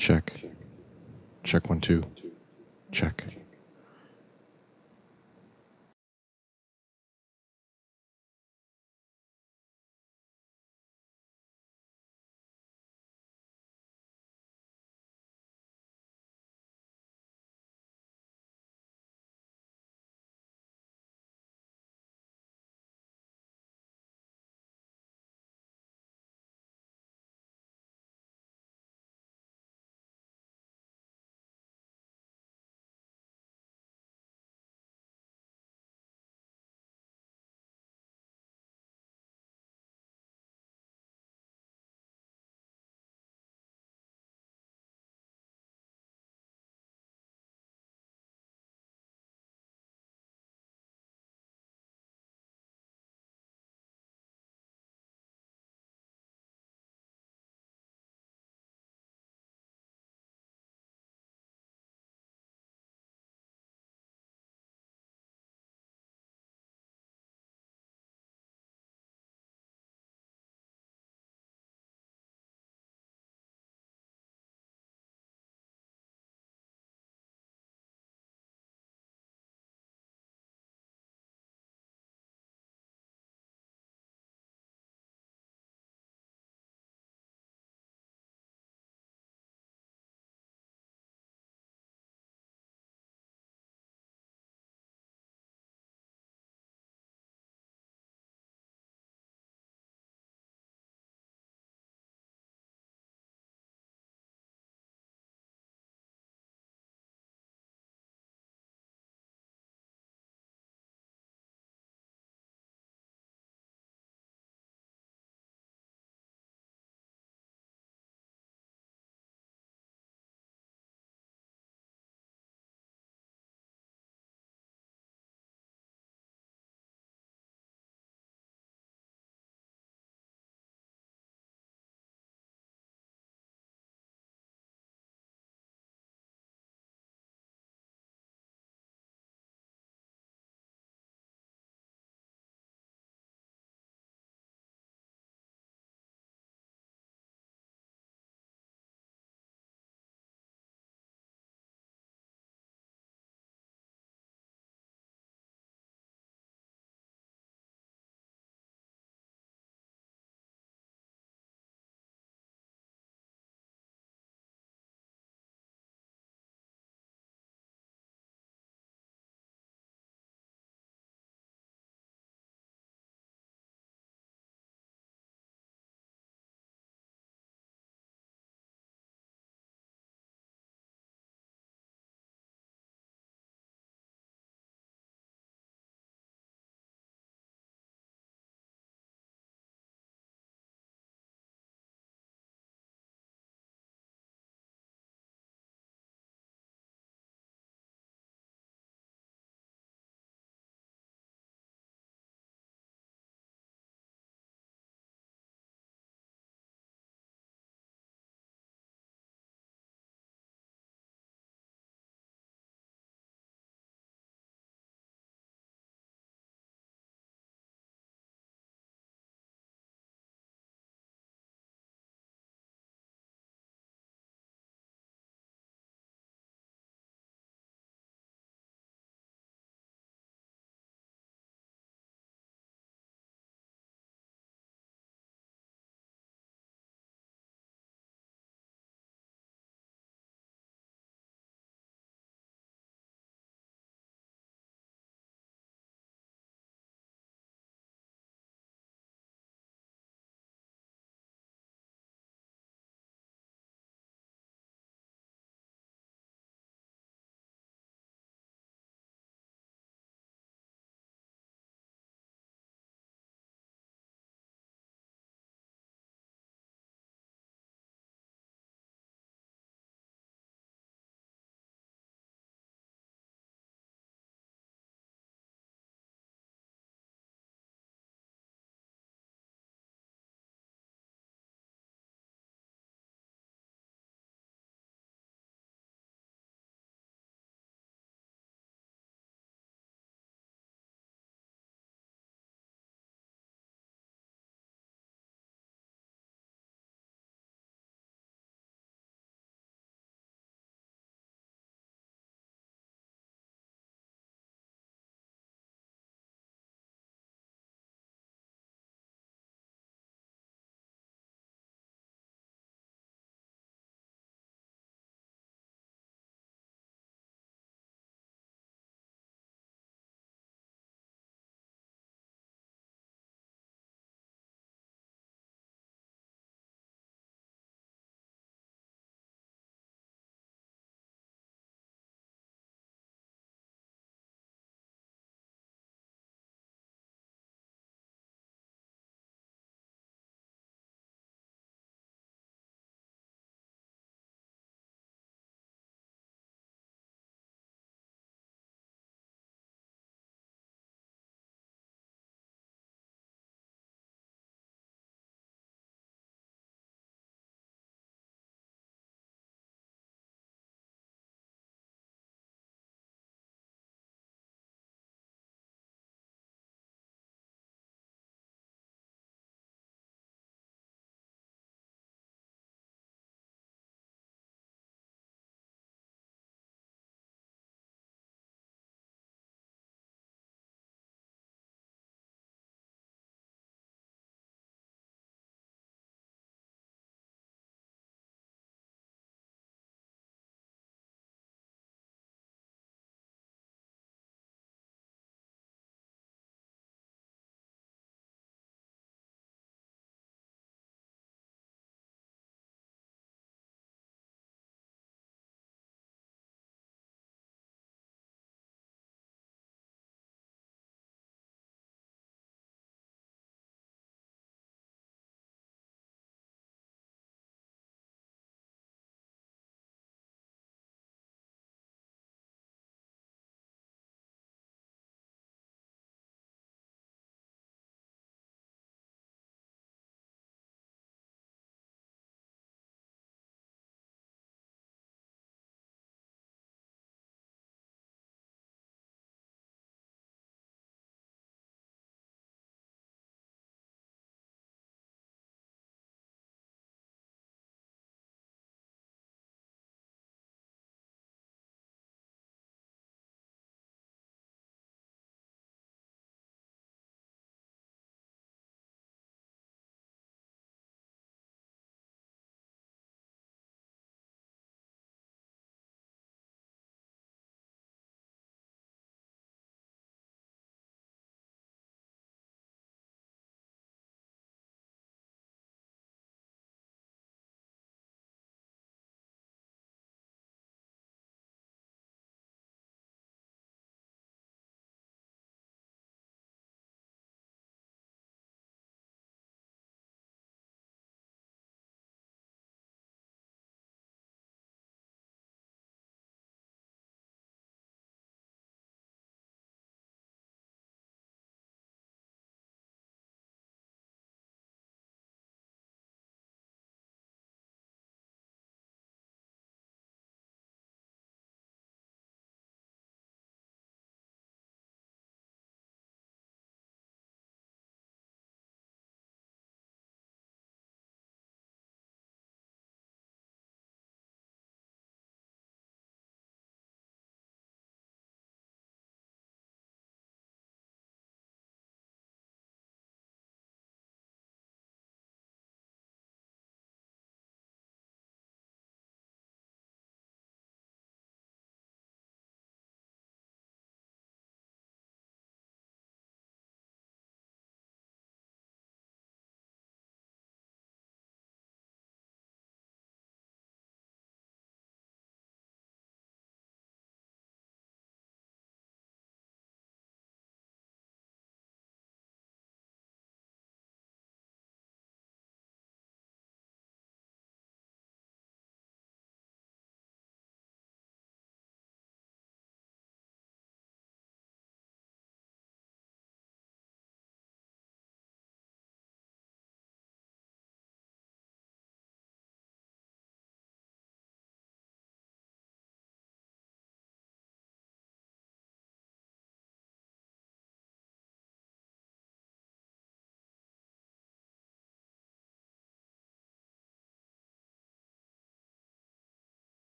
Check. Check 1, 2. Check.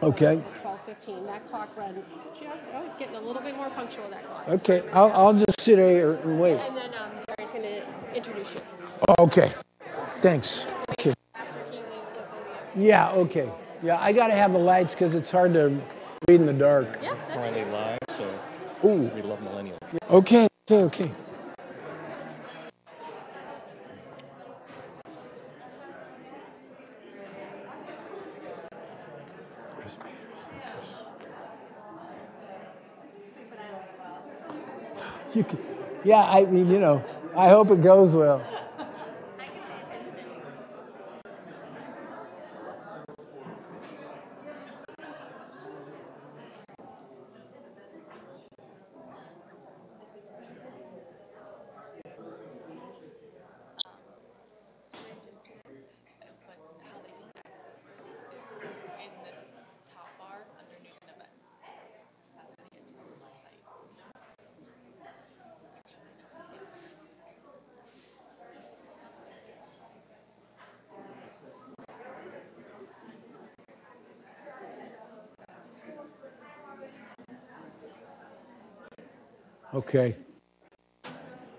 Okay. 12:15. That clock runs just, it's getting a little bit more punctual, that clock. Okay, I'll just sit here and wait. And then Gary's going to introduce you. Okay, thanks. Okay. After he leaves the podium. Yeah, okay. Yeah, I got to have the lights because it's hard to read in the dark. Yeah, Currently live, so Ooh. we love millennials. Okay, okay. Yeah, I mean, I hope it goes well. Okay.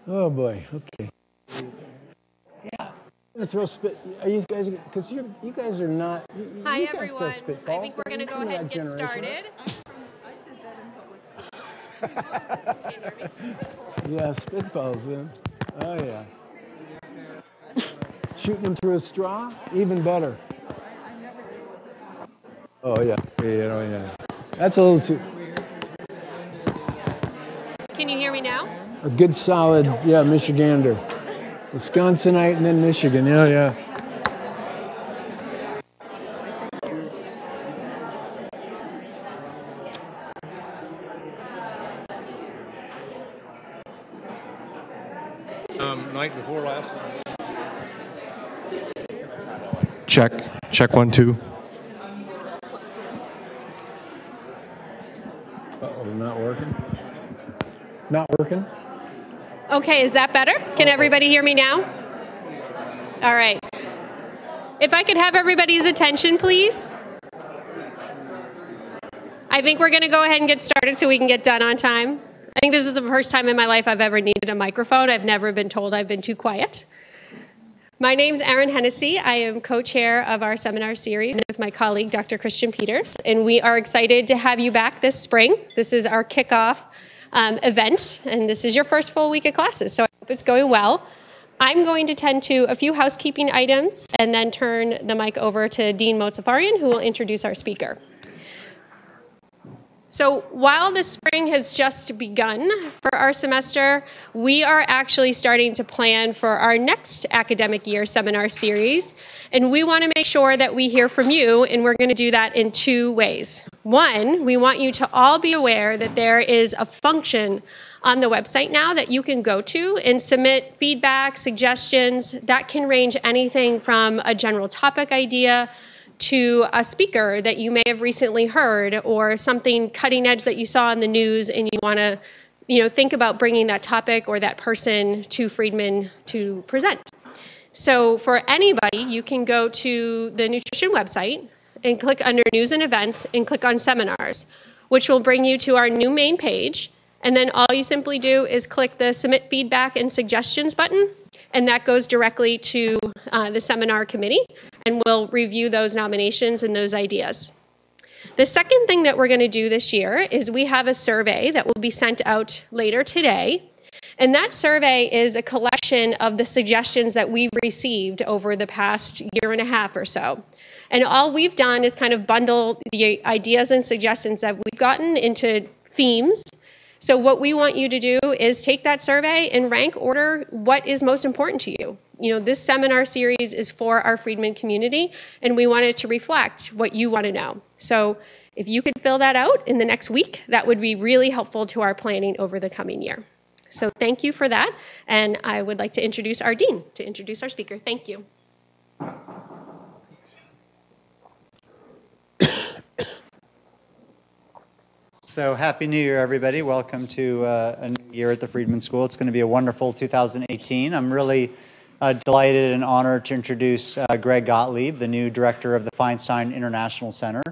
Oh boy. Okay. Yeah. I'm gonna throw spit. Are you guys? Because you guys are not. Hi, you guys everyone. throw spitballs. I think we're going to go ahead and get started. Yeah, spitballs, man. Oh yeah. Shooting them through a straw, even better. Oh yeah. Yeah. That's a little too. Can you hear me now? A good solid, yeah, Michigander. Wisconsinite and then Michigan, yeah. Night before last. Check. Check 1, 2. Uh-oh, not working? Not working? Okay, is that better? Can everybody hear me now? All right. If I could have everybody's attention, please. I think we're going to go ahead and get started so we can get done on time. I think this is the first time in my life I've ever needed a microphone. I've never been told I've been too quiet. My name's Erin Hennessy. I am co-chair of our seminar series with my colleague, Dr. Christian Peters, and we are excited to have you back this spring. This is our kickoff event, and this is your first full week of classes, so I hope it's going well. I'm going to tend to a few housekeeping items and then turn the mic over to Dean Motsafarian, who will introduce our speaker. So while the spring has just begun for our semester, we are actually starting to plan for our next academic year seminar series, and we want to make sure that we hear from you, and we're going to do that in two ways. One, we want you to all be aware that there is a function on the website now that you can go to and submit feedback, suggestions. That can range anything from a general topic idea to a speaker that you may have recently heard or something cutting edge that you saw in the news and you want to think about bringing that topic or that person to Friedman to present. So for anybody, you can go to the nutrition website and click under news and events and click on seminars, which will bring you to our new main page. And then all you simply do is click the submit feedback and suggestions button, and that goes directly to the seminar committee, and we'll review those nominations and those ideas. The second thing that we're going to do this year is we have a survey that will be sent out later today, and that survey is a collection of the suggestions that we've received over the past year and a half or so. And all we've done is kind of bundle the ideas and suggestions that we've gotten into themes. So what we want you to do is take that survey and rank order what is most important to you. This seminar series is for our Friedman community, and we want it to reflect what you want to know. So if you could fill that out in the next week, that would be really helpful to our planning over the coming year. So thank you for that, and I would like to introduce our dean to introduce our speaker. Thank you. So happy New Year, everybody. Welcome to a new year at the Friedman School. It's going to be a wonderful 2018. I'm really delighted and honored to introduce Greg Gottlieb, the new director of the Feinstein International Center.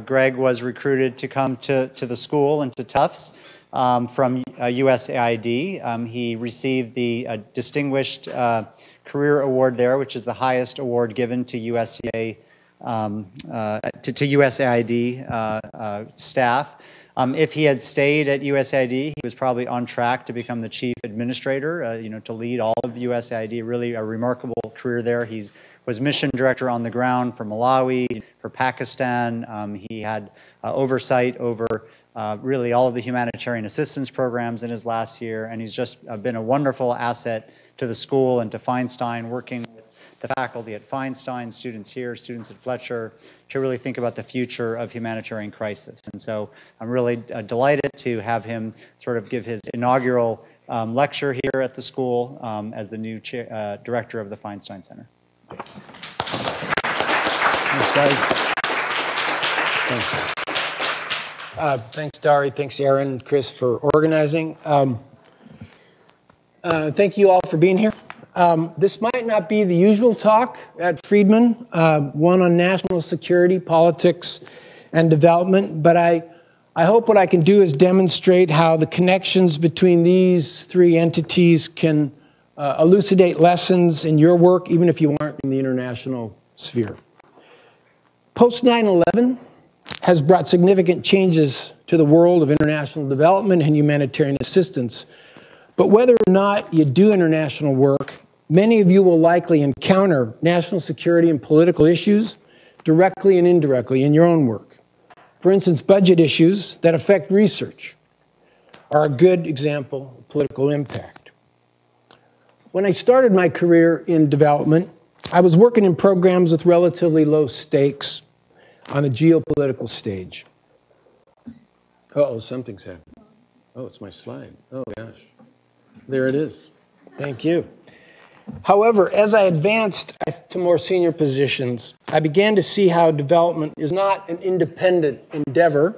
Greg was recruited to come to the school and to Tufts from USAID. He received the Distinguished Career Award there, which is the highest award given to USAID staff. If he had stayed at USAID, he was probably on track to become the chief administrator, to lead all of USAID. Really a remarkable career there. He was mission director on the ground for Malawi, for Pakistan. He had oversight over really all of the humanitarian assistance programs in his last year, and he's just been a wonderful asset to the school and to Feinstein, working with the faculty at Feinstein, students here, students at Fletcher, to really think about the future of humanitarian crisis. And so I'm really delighted to have him sort of give his inaugural lecture here at the school as the new director of the Feinstein Center. Thanks, Dari. Thanks. Thanks, Dari. Thanks, Aaron, Chris, for organizing. Thank you all for being here. This might not be the usual talk at Friedman, one on national security, politics, and development, but I hope what I can do is demonstrate how the connections between these three entities can elucidate lessons in your work, even if you aren't in the international sphere. Post 9/11 has brought significant changes to the world of international development and humanitarian assistance. But whether or not you do international work, many of you will likely encounter national security and political issues directly and indirectly in your own work. For instance, budget issues that affect research are a good example of political impact. When I started my career in development, I was working in programs with relatively low stakes on the geopolitical stage. Uh-oh, something's happening. Oh, it's my slide. Oh, gosh. There it is. Thank you. However, as I advanced to more senior positions, I began to see how development is not an independent endeavor,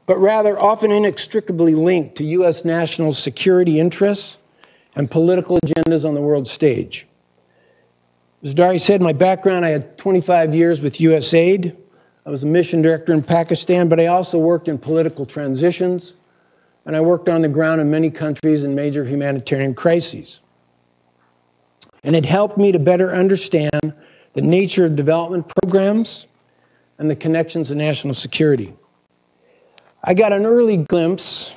but rather often inextricably linked to U.S. national security interests and political agendas on the world stage. As Dari said, my background, I had 25 years with USAID. I was a mission director in Pakistan, but I also worked in political transitions, and I worked on the ground in many countries in major humanitarian crises. And it helped me to better understand the nature of development programs and the connections to national security. I got an early glimpse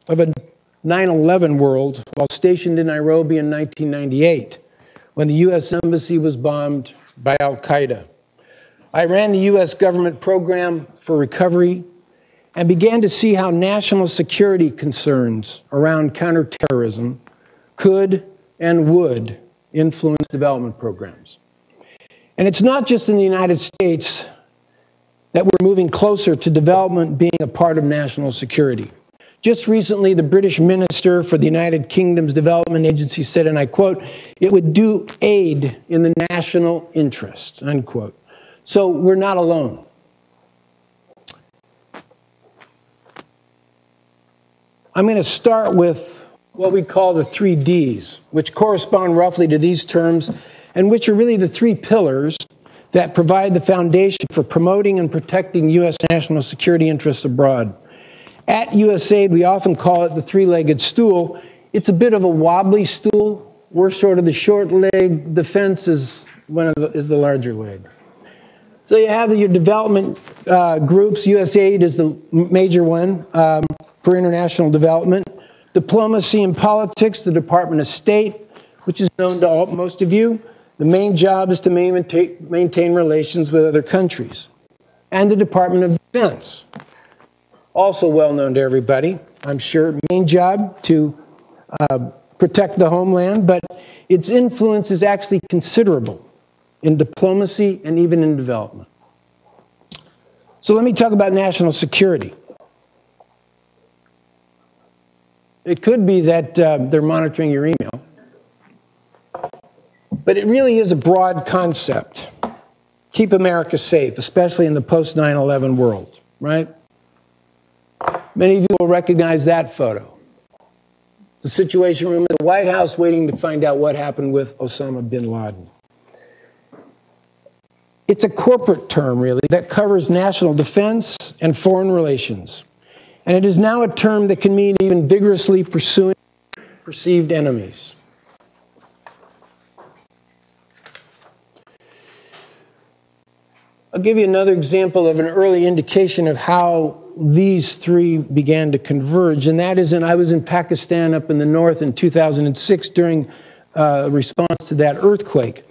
of a 9/11 world while stationed in Nairobi in 1998, when the U.S. Embassy was bombed by al-Qaeda. I ran the U.S. government program for recovery and began to see how national security concerns around counterterrorism could and would influence development programs. And it's not just in the United States that we're moving closer to development being a part of national security. Just recently, the British Minister for the United Kingdom's Development Agency said, and I quote, "It would do aid in the national interest," unquote. So we're not alone. I'm going to start with what we call the 3 Ds, which correspond roughly to these terms, and which are really the 3 pillars that provide the foundation for promoting and protecting U.S. national security interests abroad. At USAID, we often call it the 3-legged stool. It's a bit of a wobbly stool. We're sort of the short leg. The fence is the larger leg. So you have your development groups. USAID is the major one for international development. Diplomacy and politics, the Department of State, which is known to most of you. The main job is to maintain relations with other countries. And the Department of Defense, also well known to everybody, I'm sure. Main job to protect the homeland, but its influence is actually considerable in diplomacy and even in development. So let me talk about national security. It could be that they're monitoring your email, but it really is a broad concept. Keep America safe, especially in the post-9/11 world, right? Many of you will recognize that photo. The Situation Room in the White House waiting to find out what happened with Osama bin Laden. It's a corporate term, really, that covers national defense and foreign relations. And it is now a term that can mean even vigorously pursuing perceived enemies. I'll give you another example of an early indication of how these three began to converge, and that is I was in Pakistan up in the north in 2006 during a response to that earthquake.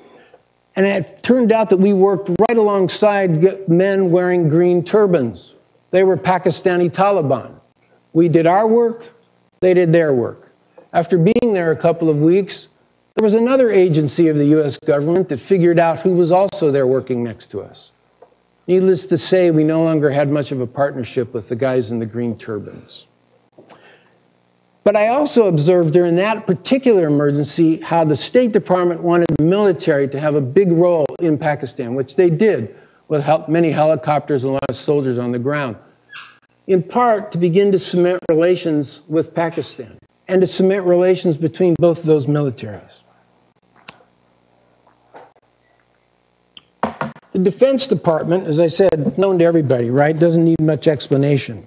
And it turned out that we worked right alongside men wearing green turbans. They were Pakistani Taliban. We did our work, they did their work. After being there a couple of weeks, there was another agency of the US government that figured out who was also there working next to us. Needless to say, we no longer had much of a partnership with the guys in the green turbans. But I also observed during that particular emergency how the State Department wanted the military to have a big role in Pakistan, which they did with many helicopters and a lot of soldiers on the ground, in part to begin to cement relations with Pakistan and to cement relations between both of those militaries. The Defense Department, as I said, known to everybody, right? Doesn't need much explanation.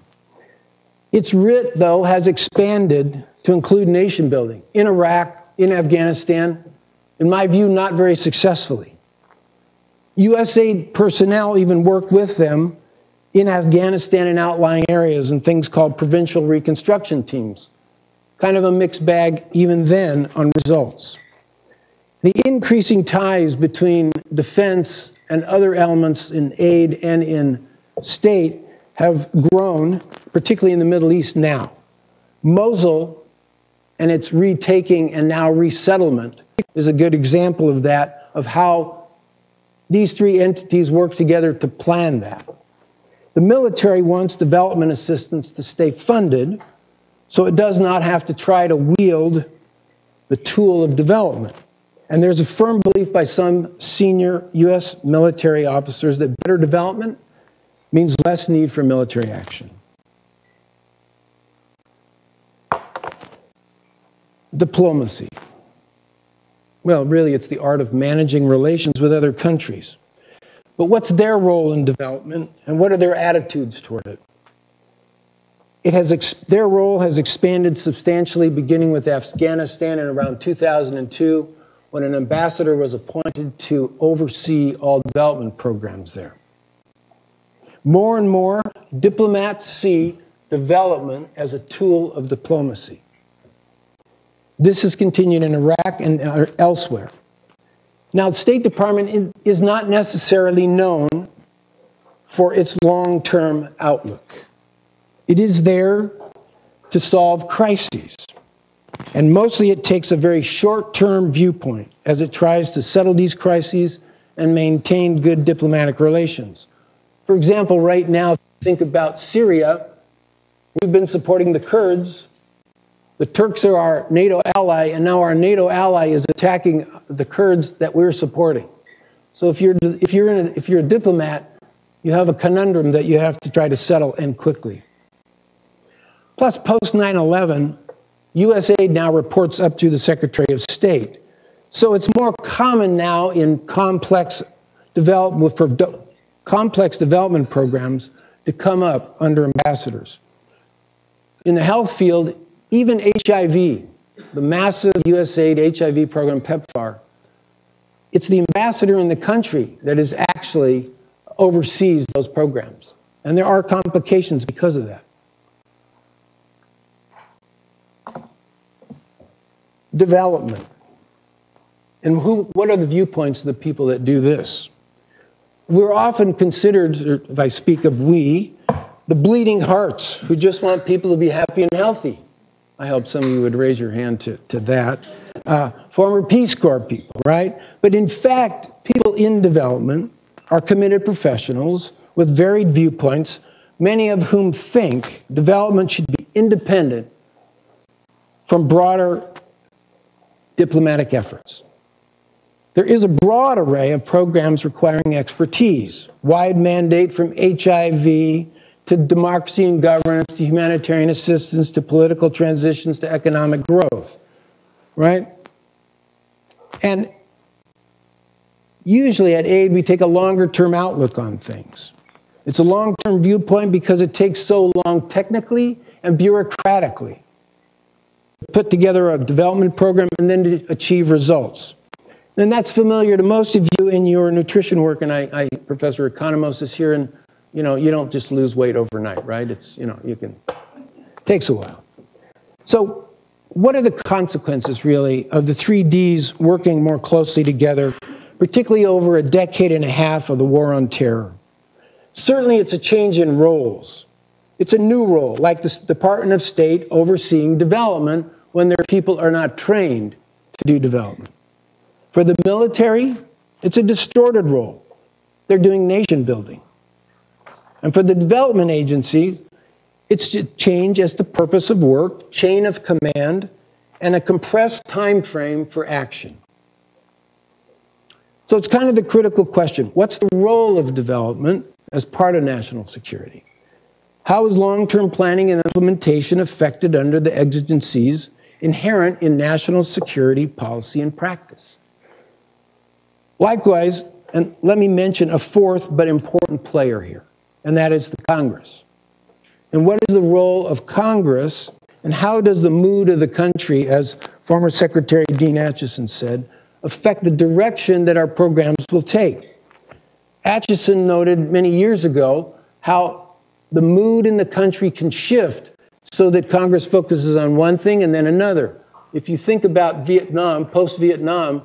Its writ, though, has expanded to include nation building in Iraq, in Afghanistan, in my view, not very successfully. USAID personnel even work with them in Afghanistan and outlying areas in things called provincial reconstruction teams. Kind of a mixed bag even then on results. The increasing ties between defense and other elements in aid and in state have grown, particularly in the Middle East now. Mosul and its retaking and now resettlement is a good example of that, of how these three entities work together to plan that. The military wants development assistance to stay funded, so it does not have to try to wield the tool of development. And there's a firm belief by some senior US military officers that better development means less need for military action. Diplomacy. Well, really, it's the art of managing relations with other countries. But what's their role in development, and what are their attitudes toward it? Their role has expanded substantially, beginning with Afghanistan in around 2002, when an ambassador was appointed to oversee all development programs there. More and more, diplomats see development as a tool of diplomacy. This has continued in Iraq and elsewhere. Now, the State Department is not necessarily known for its long-term outlook. It is there to solve crises. And mostly it takes a very short-term viewpoint as it tries to settle these crises and maintain good diplomatic relations. For example, right now, think about Syria. We've been supporting the Kurds. The Turks are our NATO ally, and now our NATO ally is attacking the Kurds that we're supporting. So if you're a diplomat, you have a conundrum that you have to try to settle, and quickly. Plus, post 9/11, USAID now reports up to the Secretary of State. So it's more common now in complex development programs to come up under ambassadors. In the health field, even HIV, the massive USAID HIV program, PEPFAR, it's the ambassador in the country that is actually oversees those programs. And there are complications because of that. Development. And what are the viewpoints of the people that do this? We're often considered, or if I speak of we, the bleeding hearts who just want people to be happy and healthy. I hope some of you would raise your hand to that. Former Peace Corps people, right? But in fact, people in development are committed professionals with varied viewpoints, many of whom think development should be independent from broader diplomatic efforts. There is a broad array of programs requiring expertise, wide mandate from HIV to democracy and governance, to humanitarian assistance, to political transitions, to economic growth, right? And usually at aid, we take a longer-term outlook on things. It's a long-term viewpoint because it takes so long technically and bureaucratically to put together a development program and then to achieve results. And that's familiar to most of you in your nutrition work, and Professor Economos is here, and you don't just lose weight overnight, right? It's, takes a while. So what are the consequences, really, of the 3 Ds working more closely together, particularly over a decade and a half of the war on terror? Certainly, it's a change in roles. It's a new role, like the Department of State overseeing development when their people are not trained to do development. For the military, it's a distorted role. They're doing nation building. And for the development agency, it's to change as the purpose of work, chain of command, and a compressed time frame for action. So it's kind of the critical question. What's the role of development as part of national security? How is long-term planning and implementation affected under the exigencies inherent in national security policy and practice? Likewise, and let me mention a fourth but important player here, and that is the Congress. And what is the role of Congress, and how does the mood of the country, as former Secretary Dean Acheson said, affect the direction that our programs will take? Acheson noted many years ago how the mood in the country can shift so that Congress focuses on one thing and then another. If you think about Vietnam, post-Vietnam,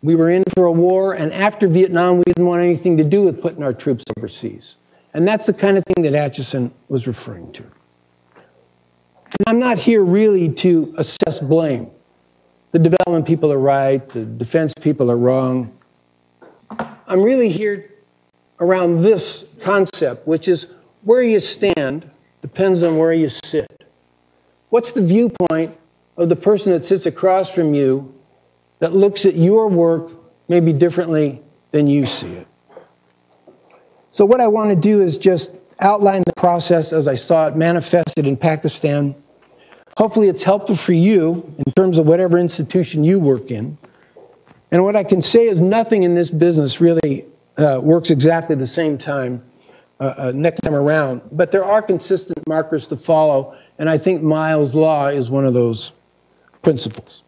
we were in for a war, and after Vietnam, we didn't want anything to do with putting our troops overseas. And that's the kind of thing that Acheson was referring to. And I'm not here really to assess blame. The development people are right, the defense people are wrong. I'm really here around this concept, which is where you stand depends on where you sit. What's the viewpoint of the person that sits across from you that looks at your work maybe differently than you see it? So what I want to do is just outline the process as I saw it manifested in Pakistan. Hopefully it's helpful for you in terms of whatever institution you work in. And what I can say is nothing in this business really works exactly the same time next time around. But there are consistent markers to follow, and I think Miles' Law is one of those principles.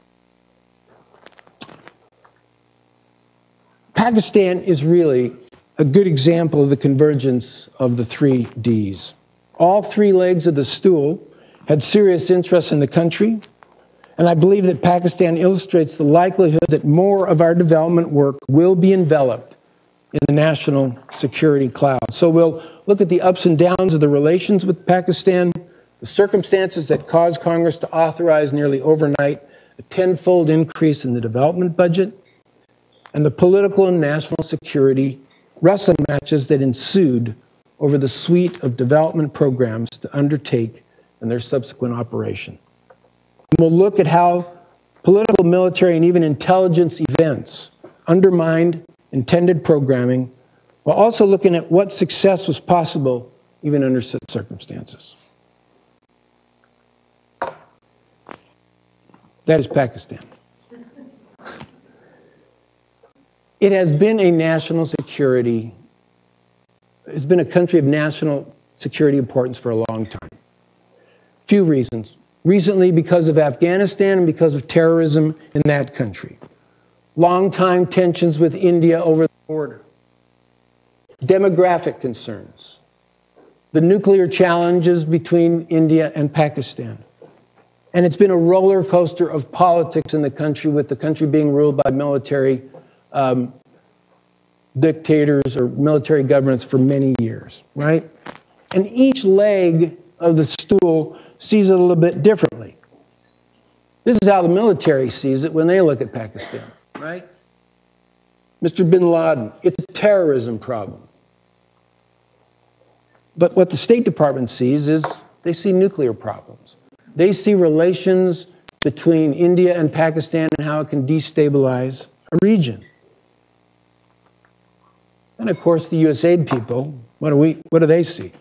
Pakistan is really a good example of the convergence of the 3 Ds. All 3 legs of the stool had serious interest in the country, and I believe that Pakistan illustrates the likelihood that more of our development work will be enveloped in the national security cloud. So we'll look at the ups and downs of the relations with Pakistan, the circumstances that caused Congress to authorize nearly overnight a 10-fold increase in the development budget, and the political and national security wrestling matches that ensued over the suite of development programs to undertake and their subsequent operation. And we'll look at how political, military, and even intelligence events undermined intended programming, while also looking at what success was possible even under such circumstances. That is Pakistan. It has been a national security, it's been a country of national security importance for a long time. Few reasons. Recently, because of Afghanistan and because of terrorism in that country. Long-time tensions with India over the border. Demographic concerns. The nuclear challenges between India and Pakistan. And it's been a roller coaster of politics in the country, with the country being ruled by military dictators or military governments for many years, right? And each leg of the stool sees it a little bit differently. This is how the military sees it when they look at Pakistan, right? Mr. bin Laden, it's a terrorism problem. But what the State Department sees is they see nuclear problems. They see relations between India and Pakistan and how it can destabilize a region. And of course, the USAID people, what do they see?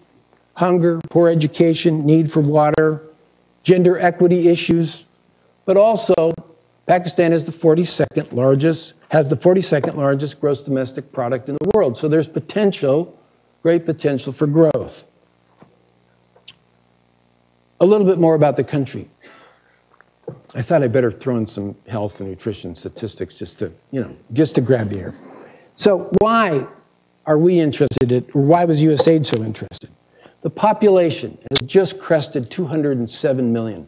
Hunger, poor education, need for water, gender equity issues, but also Pakistan is the 42nd largest has the 42nd largest gross domestic product in the world. So there's potential, great potential for growth. A little bit more about the country. I thought I'd better throw in some health and nutrition statistics just to grab you here. So why are we interested in, or why was USAID so interested? The population has just crested 207 million.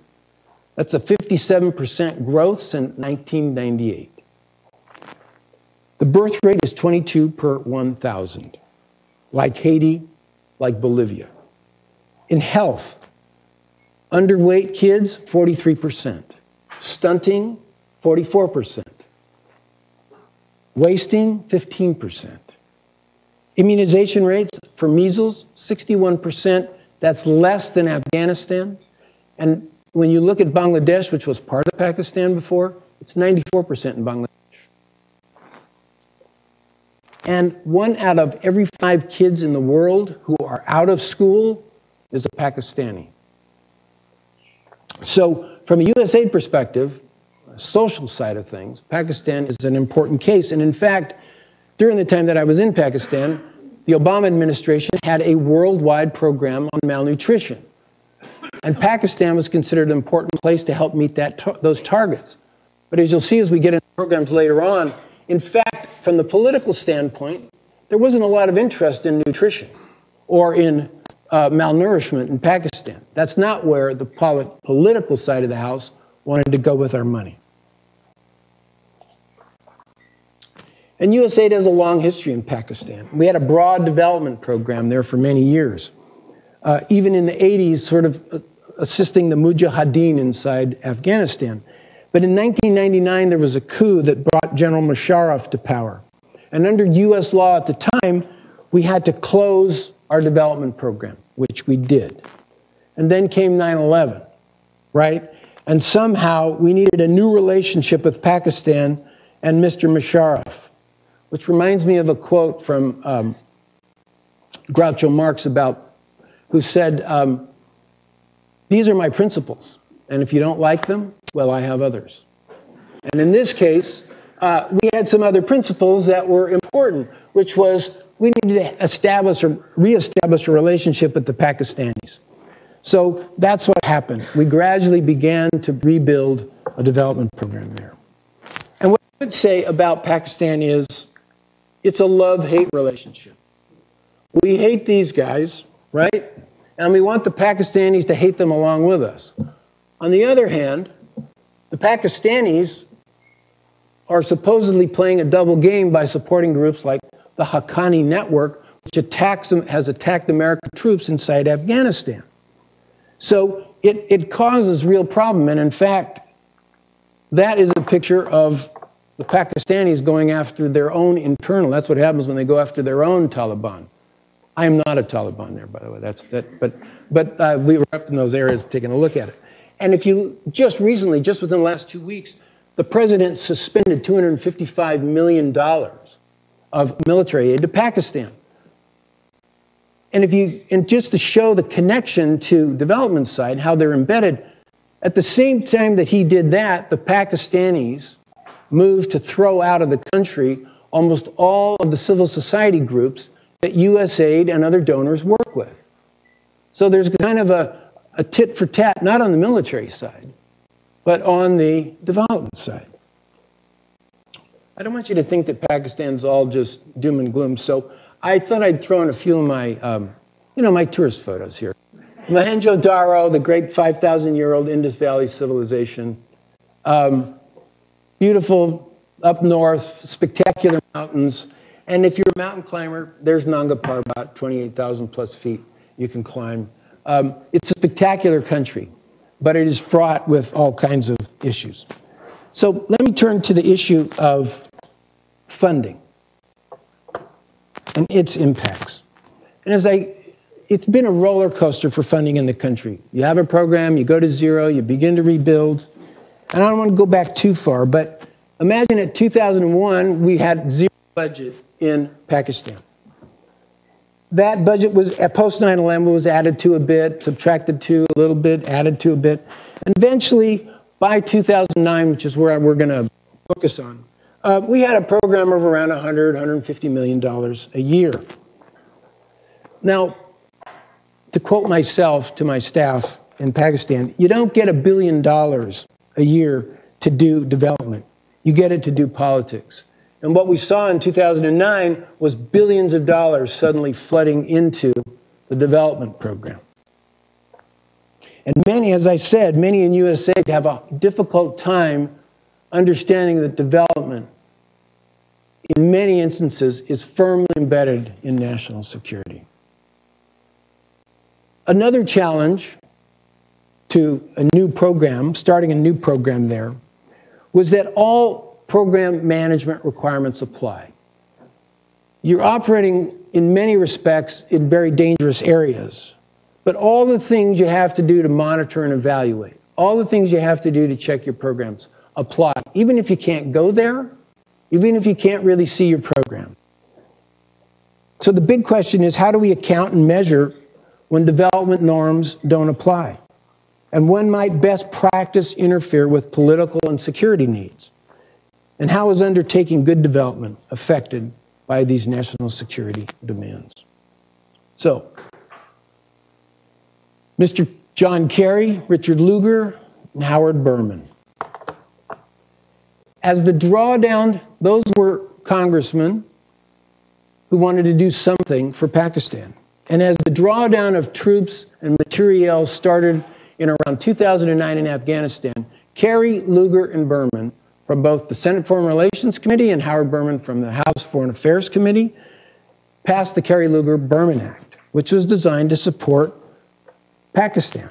That's a 57% growth since 1998. The birth rate is 22 per 1,000, like Haiti, like Bolivia. In health, underweight kids, 43%. Stunting, 44%. Wasting, 15%. Immunization rates for measles, 61%. That's less than Afghanistan. And when you look at Bangladesh, which was part of Pakistan before, it's 94% in Bangladesh. And 1 out of every 5 kids in the world who are out of school is a Pakistani. So from a USAID perspective, a social side of things, Pakistan is an important case. And in fact, during the time that I was in Pakistan, the Obama administration had a worldwide program on malnutrition. And Pakistan was considered an important place to help meet those targets. But as you'll see as we get into programs later on, in fact, from the political standpoint, there wasn't a lot of interest in nutrition or in malnourishment in Pakistan. That's not where the political side of the house wanted to go with our money. And USAID has a long history in Pakistan. We had a broad development program there for many years. Even in the 80s, sort of assisting the Mujahideen inside Afghanistan. But in 1999, there was a coup that brought General Musharraf to power. And under US law at the time, we had to close our development program, which we did. And then came 9/11, right? And somehow we needed a new relationship with Pakistan and Mr. Musharraf, which reminds me of a quote from Groucho Marx who said, these are my principles, and if you don't like them, well, I have others. And in this case, we had some other principles that were important, which was we needed to establish or reestablish a relationship with the Pakistanis. So that's what happened. We gradually began to rebuild a development program there. And what I would say about Pakistan is it's a love-hate relationship. We hate these guys, right? And we want the Pakistanis to hate them along with us. On the other hand, the Pakistanis are supposedly playing a double game by supporting groups like the Haqqani Network, which has attacked American troops inside Afghanistan. So it causes real problem. And in fact, that is a picture of the Pakistanis going after their own internal. That's what happens when they go after their own Taliban. I am not a Taliban there, by the way. But we were up in those areas taking a look at it. And if you just recently, just within the last 2 weeks, the president suspended $255 million of military aid to Pakistan. And just to show the connection to development side, how they're embedded, at the same time that he did that, the Pakistanis moved to throw out of the country almost all of the civil society groups that USAID and other donors work with. So there's kind of a tit for tat, not on the military side, but on the development side. I don't want you to think that Pakistan's all just doom and gloom, so I thought I'd throw in a few of my, my tourist photos here. Mohenjo-Daro, the great 5,000-year-old Indus Valley civilization. Beautiful up north, spectacular mountains. And if you're a mountain climber, there's Nanga Parbat, 28,000 plus feet you can climb. It's a spectacular country, but it is fraught with all kinds of issues. So let me turn to the issue of funding and its impacts. And it's been a roller coaster for funding in the country. You have a program, you go to zero, you begin to rebuild. And I don't want to go back too far, but imagine in 2001, we had zero budget in Pakistan. That budget was, at post 9/11, was added to a bit, subtracted to a little bit, added to a bit. And eventually, by 2009, which is where we're going to focus on, We had a program of around $150 million a year. Now, to quote myself to my staff in Pakistan, you don't get $1 billion a year to do development. You get it to do politics. And what we saw in 2009 was billions of dollars suddenly flooding into the development program. And many, as I said, many in USAID have a difficult time understanding that development, in many instances, is firmly embedded in national security. Another challenge to a new program, starting a new program there, was that all program management requirements apply. You're operating in many respects in very dangerous areas, but all the things you have to do to monitor and evaluate, all the things you have to do to check your programs apply, even if you can't go there, even if you can't really see your program. So the big question is, how do we account and measure when development norms don't apply? And when might best practice interfere with political and security needs? And how is undertaking good development affected by these national security demands? So, Mr. John Kerry, Richard Lugar, and Howard Berman. As the drawdown, those were congressmen who wanted to do something for Pakistan. And as the drawdown of troops and materiel started in around 2009 in Afghanistan, Kerry, Lugar, and Berman, from both the Senate Foreign Relations Committee and Howard Berman from the House Foreign Affairs Committee, passed the Kerry-Lugar-Berman Act, which was designed to support Pakistan.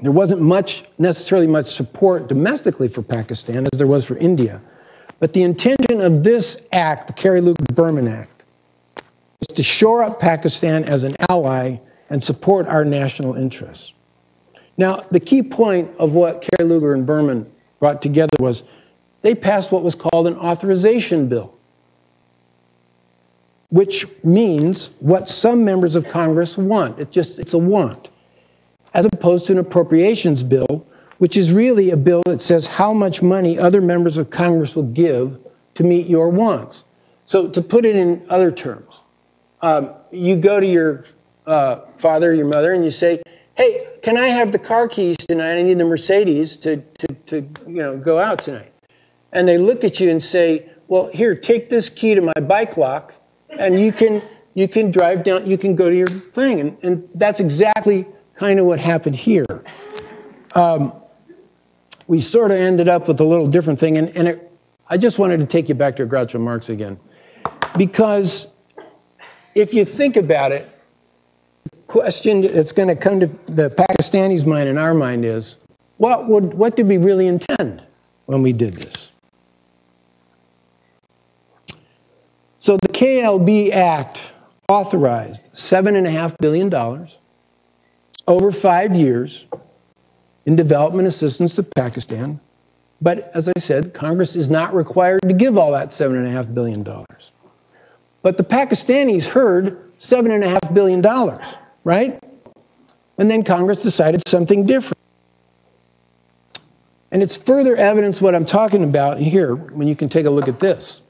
There wasn't necessarily much support domestically for Pakistan as there was for India, but the intention of this act, the Kerry-Lugar-Berman Act, was to shore up Pakistan as an ally and support our national interests. Now, the key point of what Kerry, Lugar, and Berman brought together was they passed what was called an authorization bill, which means what some members of Congress want. It's a want, as opposed to an appropriations bill, which is really a bill that says how much money other members of Congress will give to meet your wants. So to put it in other terms, you go to your father or your mother and you say, hey, can I have the car keys tonight? I need the Mercedes to go out tonight. And they look at you and say, well, here, take this key to my bike lock, and you can drive down, you can go to your thing. And that's exactly kind of what happened here. We sort of ended up with a little different thing, and I just wanted to take you back to Groucho Marx again. Because if you think about it, question that's going to come to the Pakistanis' mind and our mind is, what did we really intend when we did this? So the KLB Act authorized $7.5 billion over 5 years in development assistance to Pakistan. But as I said, Congress is not required to give all that $7.5 billion. But the Pakistanis heard $7.5 billion. Right? And then Congress decided something different. And it's further evidence what I'm talking about here when you can take a look at this.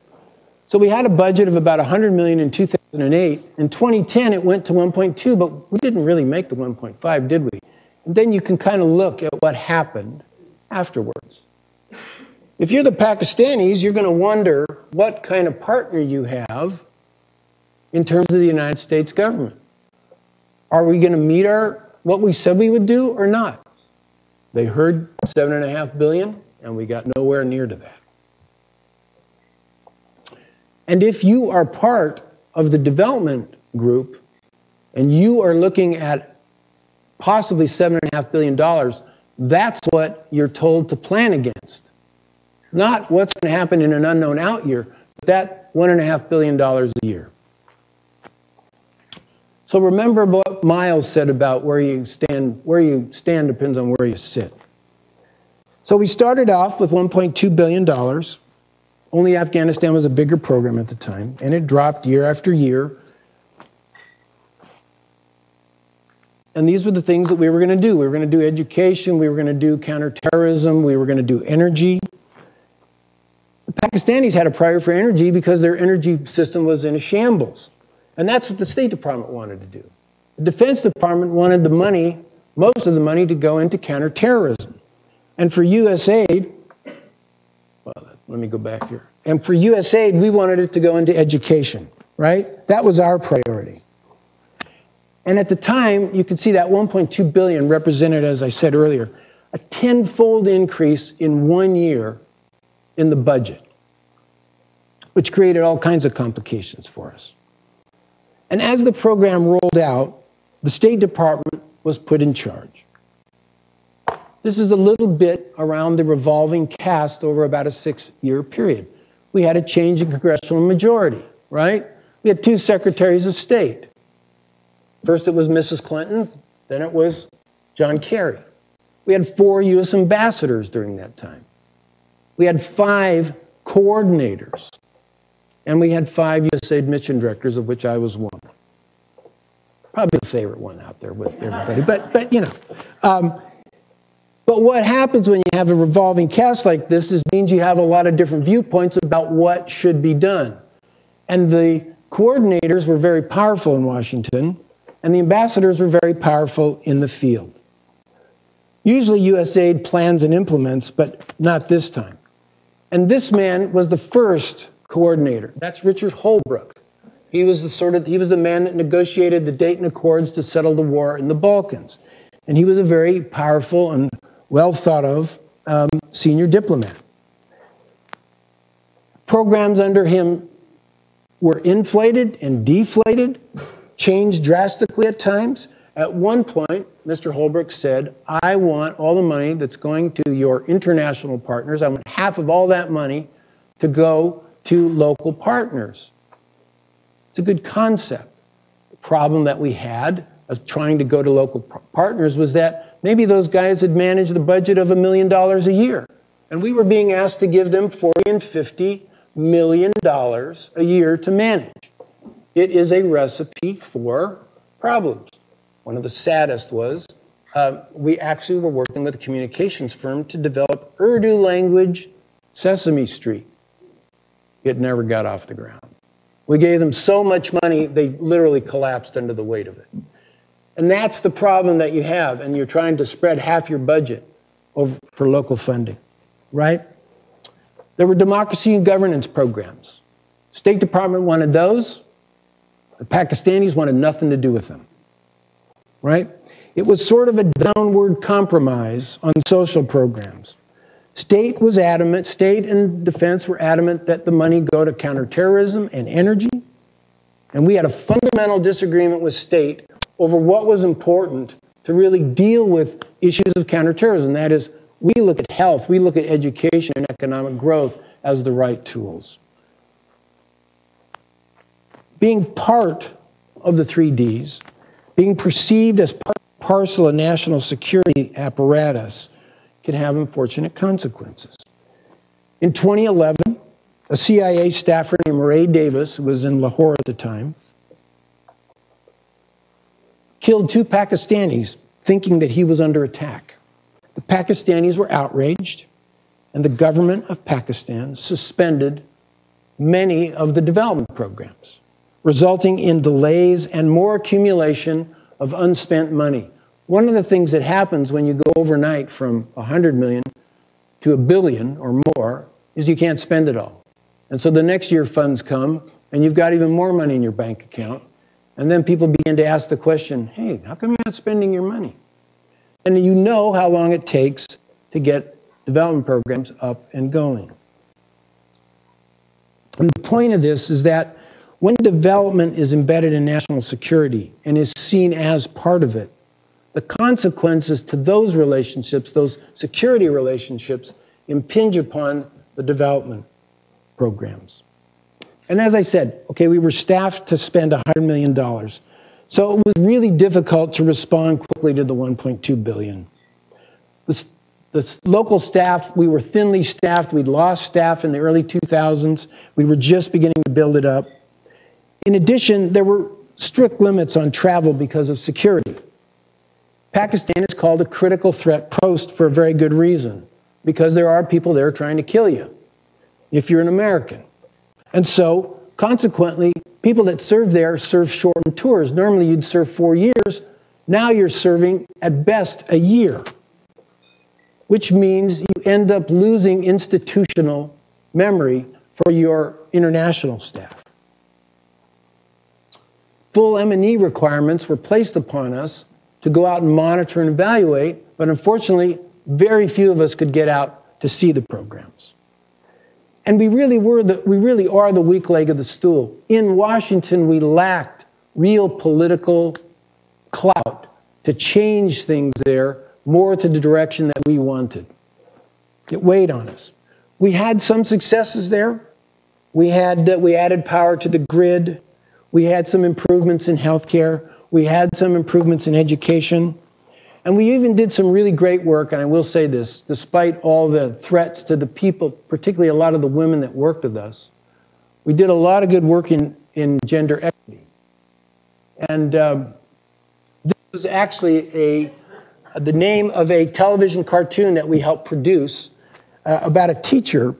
So we had a budget of about $100 million in 2008. In 2010, it went to 1.2, but we didn't really make the 1.5, did we? And then you can kind of look at what happened afterwards. If you're the Pakistanis, you're going to wonder what kind of partner you have in terms of the United States government. Are we going to meet what we said we would do or not? They heard $7.5 billion, and we got nowhere near to that. And if you are part of the development group, and you are looking at possibly $7.5 billion, that's what you're told to plan against. Not what's going to happen in an unknown out year, but that $1.5 billion a year. So remember what Miles said about where you stand. Where you stand depends on where you sit. So we started off with $1.2 billion. Only Afghanistan was a bigger program at the time, and it dropped year after year. And these were the things that we were going to do. We were going to do education, we were going to do counterterrorism, we were going to do energy. The Pakistanis had a priority for energy because their energy system was in a shambles. And that's what the State Department wanted to do. The Defense Department wanted the money, most of the money, to go into counterterrorism. And for USAID, well, let me go back here. And for USAID, we wanted it to go into education, right? That was our priority. And at the time, you could see that 1.2 billion represented, as I said earlier, a tenfold increase in 1 year in the budget, which created all kinds of complications for us. And as the program rolled out, the State Department was put in charge. This is a little bit around the revolving cast over about a 6-year period. We had a change in congressional majority, right? We had 2 secretaries of state. First it was Mrs. Clinton, then it was John Kerry. We had 4 U.S. ambassadors during that time. We had 5 coordinators. And we had 5 USAID mission directors, of which I was one. Probably the favorite one out there with everybody, but you know. But what happens when you have a revolving cast like this is means you have a lot of different viewpoints about what should be done. And the coordinators were very powerful in Washington, and the ambassadors were very powerful in the field. Usually USAID plans and implements, but not this time. And this man was the first coordinator. That's Richard Holbrooke. He was the man that negotiated the Dayton Accords to settle the war in the Balkans. And he was a very powerful and well thought of senior diplomat. Programs under him were inflated and deflated, changed drastically at times. At one point, Mr. Holbrooke said, I want all the money that's going to your international partners, I want half of all that money to go to local partners. It's a good concept. The problem that we had of trying to go to local partners was that maybe those guys had managed the budget of $1 million a year. And we were being asked to give them $40 and $50 million a year to manage. It is a recipe for problems. One of the saddest was we actually were working with a communications firm to develop Urdu language Sesame Street. It never got off the ground. We gave them so much money, they literally collapsed under the weight of it. And that's the problem that you have, and you're trying to spread half your budget over for local funding, right? There were democracy and governance programs. State Department wanted those. The Pakistanis wanted nothing to do with them, right? It was sort of a downward compromise on social programs. State was adamant, state and defense were adamant that the money go to counterterrorism and energy. And we had a fundamental disagreement with state over what was important to really deal with issues of counterterrorism. That is, we look at health, we look at education and economic growth as the right tools. Being part of the 3Ds, being perceived as part and parcel of national security apparatus can have unfortunate consequences. In 2011, a CIA staffer named Ray Davis, who was in Lahore at the time, killed 2 Pakistanis thinking that he was under attack. The Pakistanis were outraged, and the government of Pakistan suspended many of the development programs, resulting in delays and more accumulation of unspent money. One of the things that happens when you go overnight from 100 million to $1 billion or more is you can't spend it all. And so the next year funds come, and you've got even more money in your bank account. And then people begin to ask the question, hey, how come you're not spending your money? And you know how long it takes to get development programs up and going. And the point of this is that when development is embedded in national security and is seen as part of it, the consequences to those relationships, those security relationships, impinge upon the development programs. And as I said, okay, we were staffed to spend $100 million. So it was really difficult to respond quickly to the $1.2 billion. The local staff, we were thinly staffed. We'd lost staff in the early 2000s. We were just beginning to build it up. In addition, there were strict limits on travel because of security. Pakistan is called a critical threat post for a very good reason, because there are people there trying to kill you. if you're an American. And so, consequently, people that serve there serve shortened tours. Normally you'd serve 4 years. Now you're serving at best a year, which means you end up losing institutional memory for your international staff. Full M&E requirements were placed upon us to go out and monitor and evaluate, but unfortunately, very few of us could get out to see the programs. And we really are the weak leg of the stool. In Washington, we lacked real political clout to change things there more to the direction that we wanted. It weighed on us. We had some successes there. We added power to the grid. We had some improvements in healthcare. We had some improvements in education. And we even did some really great work, and I will say this, despite all the threats to the people, particularly a lot of the women that worked with us, we did a lot of good work in gender equity. And this was actually the name of a television cartoon that we helped produce about a teacher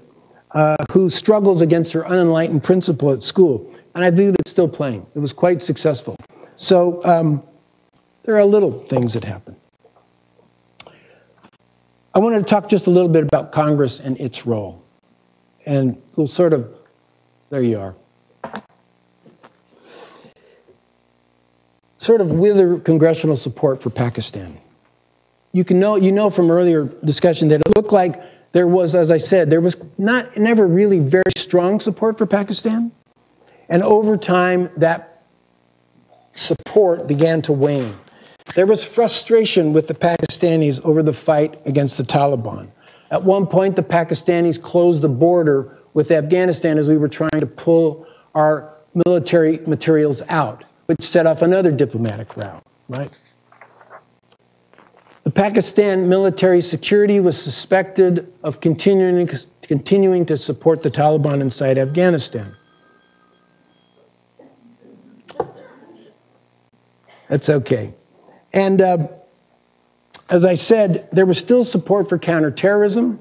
who struggles against her unenlightened principal at school. And I believe it's still playing. It was quite successful. So there are little things that happen. I wanted to talk just a little bit about Congress and its role. And we'll there you are. Sort of wither congressional support for Pakistan. You know from earlier discussion that it looked like there was, as I said, there was never really very strong support for Pakistan. And over time, that support began to wane. There was frustration with the Pakistanis over the fight against the Taliban. At one point, the Pakistanis closed the border with Afghanistan as we were trying to pull our military materials out, which set off another diplomatic route, right? The Pakistan military security was suspected of continuing to support the Taliban inside Afghanistan. That's okay. And as I said, there was still support for counterterrorism.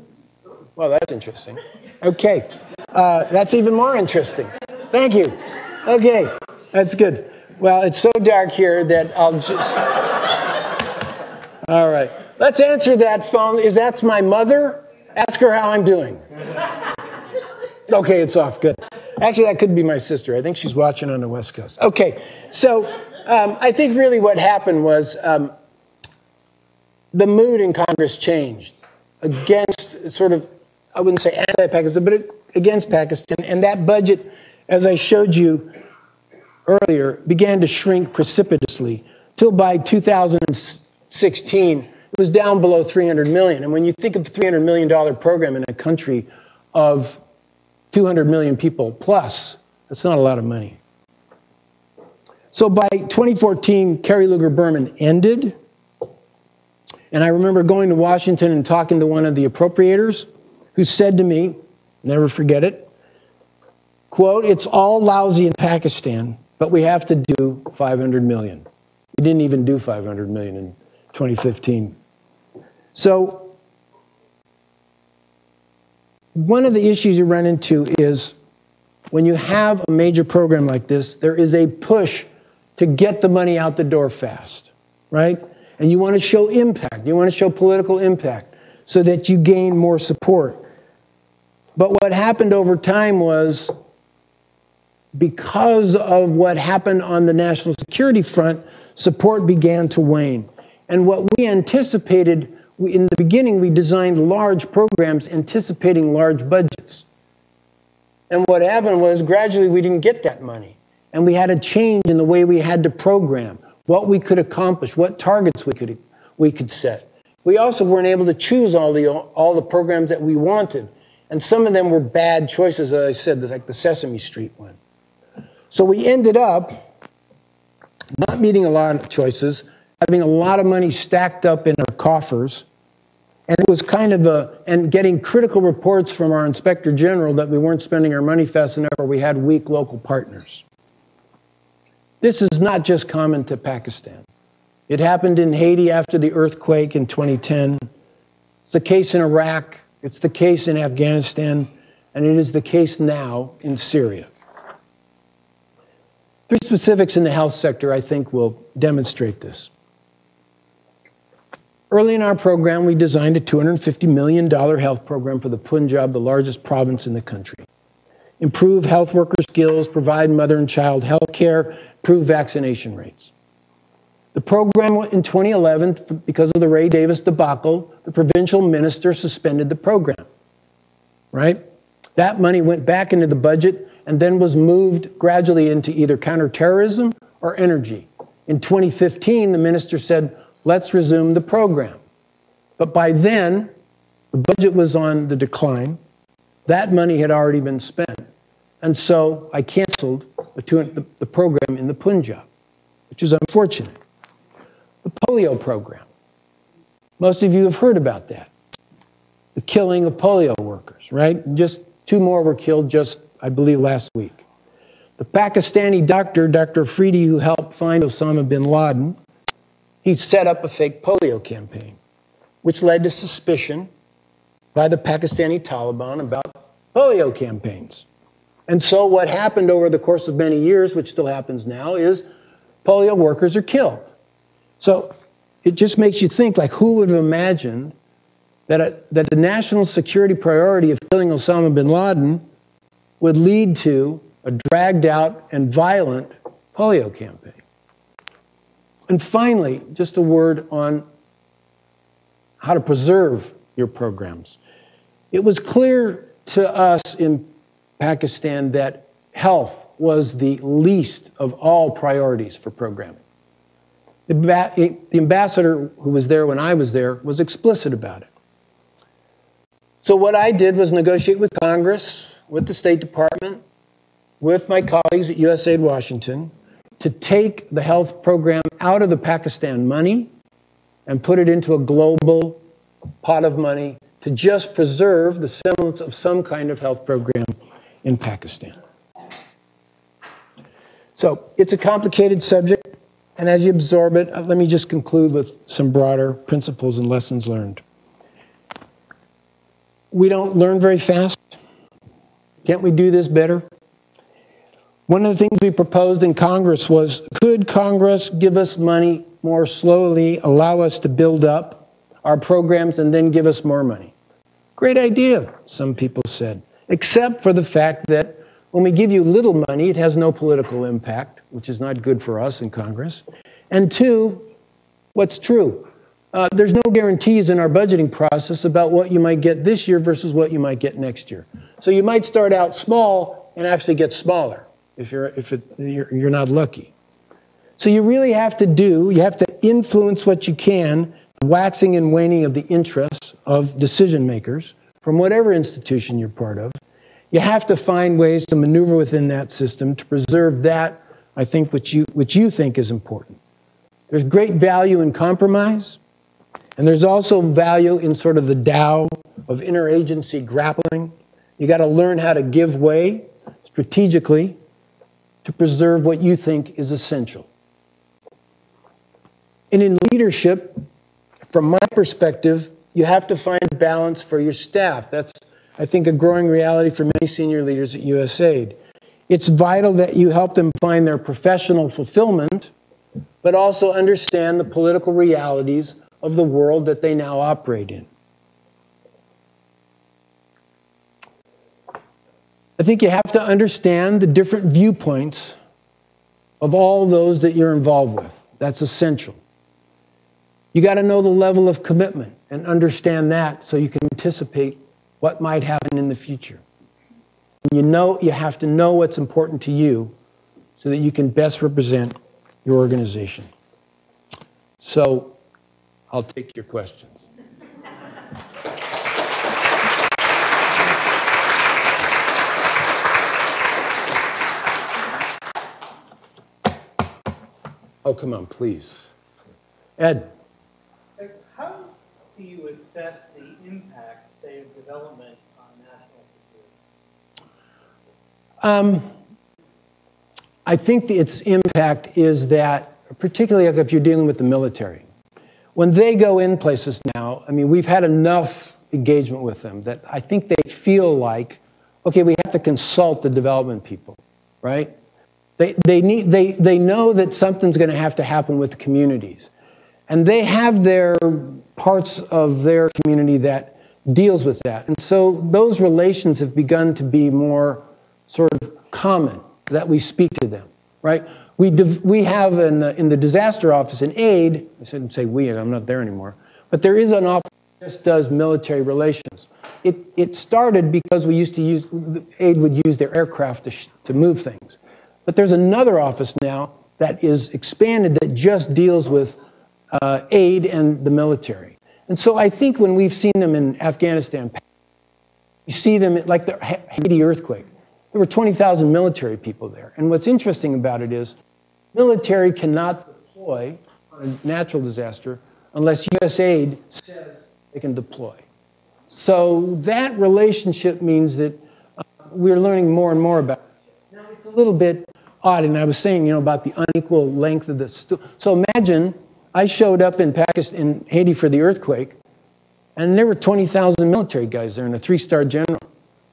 Well, that's interesting. Okay. That's even more interesting. Thank you. Okay. That's good. Well, it's so dark here that I'll just... All right. Let's answer that phone. That's my mother? Ask her how I'm doing. Okay, it's off. Good. Actually, that could be my sister. I think she's watching on the West Coast. Okay. So... I think really what happened was the mood in Congress changed against sort of, I wouldn't say anti-Pakistan, but against Pakistan. And that budget, as I showed you earlier, began to shrink precipitously till by 2016, it was down below $300 million. And when you think of a $300 million program in a country of 200 million people plus, that's not a lot of money. So by 2014, Kerry Lugar-Berman ended. And I remember going to Washington and talking to one of the appropriators who said to me, never forget it, quote, "It's all lousy in Pakistan, but we have to do 500 million. We didn't even do 500 million in 2015. So one of the issues you run into is when you have a major program like this, there is a push to get the money out the door fast, right? And you want to show impact. You want to show political impact so that you gain more support. But what happened over time was, because of what happened on the national security front, support began to wane. And what we anticipated, in the beginning, we designed large programs anticipating large budgets. And what happened was, gradually, we didn't get that money. And we had a change in the way we had to program, what we could accomplish, what targets we could set. We also weren't able to choose all the programs that we wanted. And some of them were bad choices, as I said, like the Sesame Street one. So we ended up not meeting a lot of choices, having a lot of money stacked up in our coffers. And it was kind of and getting critical reports from our Inspector General that we weren't spending our money fast enough or we had weak local partners. This is not just common to Pakistan. It happened in Haiti after the earthquake in 2010. It's the case in Iraq. It's the case in Afghanistan. and it is the case now in Syria. Three specifics in the health sector I think will demonstrate this. Early in our program, we designed a $250 million health program for the Punjab, the largest province in the country. Improve health worker skills, provide mother and child health care, improve vaccination rates. The program in 2011, because of the Ray Davis debacle, the provincial minister suspended the program, right? That money went back into the budget and then was moved gradually into either counterterrorism or energy. In 2015, the minister said, let's resume the program. But by then, the budget was on the decline. That money had already been spent. And so I canceled the program in the Punjab, which is unfortunate. The polio program. Most of you have heard about that. The killing of polio workers, right? Just 2 more were killed just, I believe, last week. The Pakistani doctor, Dr. Afridi, who helped find Osama bin Laden, he set up a fake polio campaign, which led to suspicion by the Pakistani Taliban about polio campaigns. And so what happened over the course of many years, which still happens now, is polio workers are killed. So it just makes you think, like, who would have imagined that the national security priority of killing Osama bin Laden would lead to a dragged out and violent polio campaign? And finally, just a word on how to preserve your programs. It was clear to us in Pakistan that health was the least of all priorities for programming. The ambassador who was there when I was there was explicit about it. So what I did was negotiate with Congress, with the State Department, with my colleagues at USAID Washington, to take the health program out of the Pakistan money and put it into a global pot of money to just preserve the semblance of some kind of health program in Pakistan. So it's a complicated subject, and as you absorb it, let me just conclude with some broader principles and lessons learned. We don't learn very fast. Can't we do this better? One of the things we proposed in Congress was, could Congress give us money more slowly, allow us to build up our programs, and then give us more money? Great idea, some people said, except for the fact that when we give you little money, it has no political impact, which is not good for us in Congress. And two, what's true? There's no guarantees in our budgeting process about what you might get this year versus what you might get next year. So you might start out small and actually get smaller if you're not lucky. So you really have to influence what you can, the waxing and waning of the interests of decision makers from whatever institution you're part of. You have to find ways to maneuver within that system to preserve that, I think, which you think is important. There's great value in compromise, and there's also value in sort of the Tao of interagency grappling. You got to learn how to give way strategically to preserve what you think is essential. And in leadership, from my perspective, you have to find a balance for your staff. That's, I think, a growing reality for many senior leaders at USAID. It's vital that you help them find their professional fulfillment, but also understand the political realities of the world that they now operate in. I think you have to understand the different viewpoints of all those that you're involved with. That's essential. You got to know the level of commitment and understand that so you can anticipate what might happen in the future. And you have to know what's important to you so that you can best represent your organization. So I'll take your questions. Oh, come on, please. Ed. How do you assess the impact, say, of development on national security? I think its impact is that, particularly if you're dealing with the military, when they go in places now, I mean, we've had enough engagement with them that I think they feel like okay, we have to consult the development people, right? They know that something's going to have to happen with the communities. And they have their parts of their community that deals with that. And so those relations have begun to be more sort of common, that we speak to them, right? We have in the disaster office in aid, I shouldn't say we, I'm not there anymore, but there is an office that just does military relations. It started because we used to use, aid would use their aircraft to move things. But there's another office now that is expanded that just deals with aid and the military. And so I think when we've seen them in Afghanistan, you see them like the Haiti earthquake. There were 20,000 military people there. And what's interesting about it is military cannot deploy on a natural disaster unless US aid says they can deploy. So that relationship means that we're learning more and more about it. Now it's a little bit odd, and I was saying, you know, about the unequal length of the so imagine I showed up in Pakistan, in Haiti for the earthquake, and there were 20,000 military guys there and a 3-star general.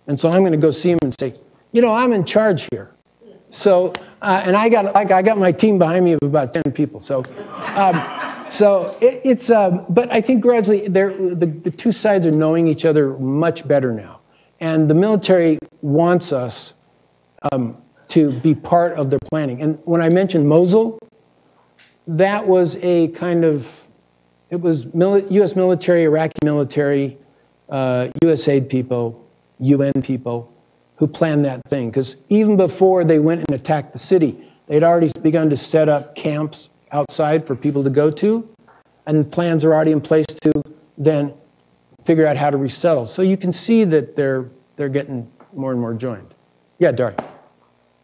And so I'm going to go see him and say, you know, I'm in charge here. So, and I got my team behind me of about 10 people. So, but I think gradually the two sides are knowing each other much better now. And the military wants us to be part of their planning. And when I mentioned Mosul, that was a kind of, it was U.S. military, Iraqi military, USAID people, UN people who planned that thing. Because even before they went and attacked the city, they'd already begun to set up camps outside for people to go to, and plans are already in place to then figure out how to resettle. So you can see that they're getting more and more joined. Yeah, Dari.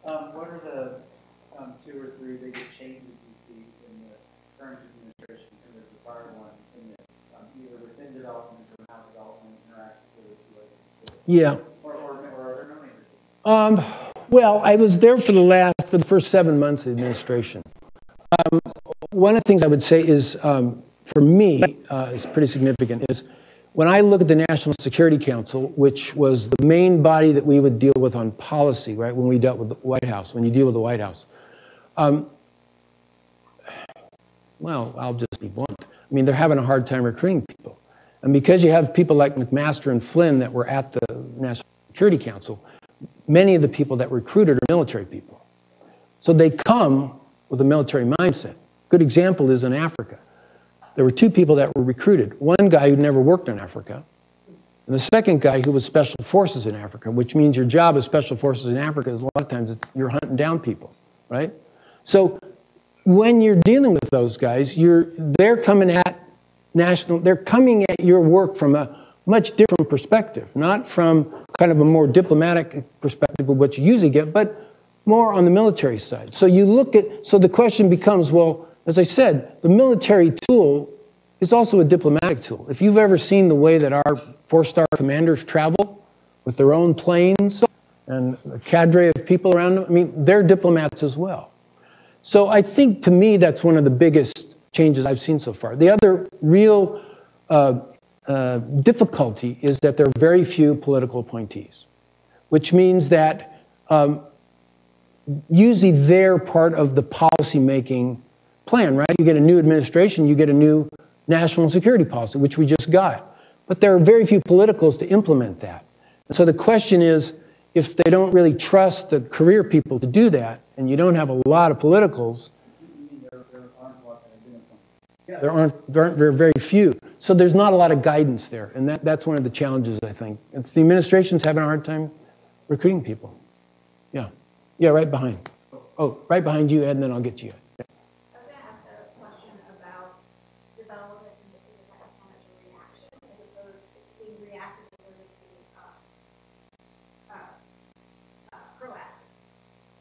What are the 2 or 3 biggest changes you see in the current administration and the prior one in this, either within development or how development interacts with the Yeah. Or are there no major changes? Well, I was there for the first 7 months of the administration. One of the things I would say is, for me, is pretty significant, is when I look at the National Security Council, which was the main body that we would deal with on policy, right, when we dealt with the White House, when you deal with the White House. Well, I'll just be blunt. I mean, they're having a hard time recruiting people. And because you have people like McMaster and Flynn that were at the National Security Council, many of the people that recruited are military people. So they come with a military mindset. Good example is in Africa. There were 2 people that were recruited. One guy who'd never worked in Africa, and the second guy who was Special Forces in Africa, which means your job as Special Forces in Africa is a lot of times you're hunting down people, right? So when you're dealing with those guys, they're coming at your work from a much different perspective, not from kind of a more diplomatic perspective of what you usually get, but more on the military side. So so the question becomes, well, as I said, the military tool is also a diplomatic tool. If you've ever seen the way that our 4-star commanders travel with their own planes and a cadre of people around them, I mean, they're diplomats as well. So I think, to me, that's one of the biggest changes I've seen so far. The other real difficulty is that there are very few political appointees, which means that usually they're part of the policy-making plan, right? You get a new administration, you get a new national security policy, which we just got. But there are very few politicals to implement that. And so the question is, if they don't really trust the career people to do that, and you don't have a lot of politicals, there aren't very few. So there's not a lot of guidance there, and that's one of the challenges, I think. It's the administration's having a hard time recruiting people. Yeah. Yeah, right behind. Oh, right behind you, Ed, and then I'll get to you. I was going to ask a question about development and the component of reaction, as opposed to being reactive as opposed to being proactive.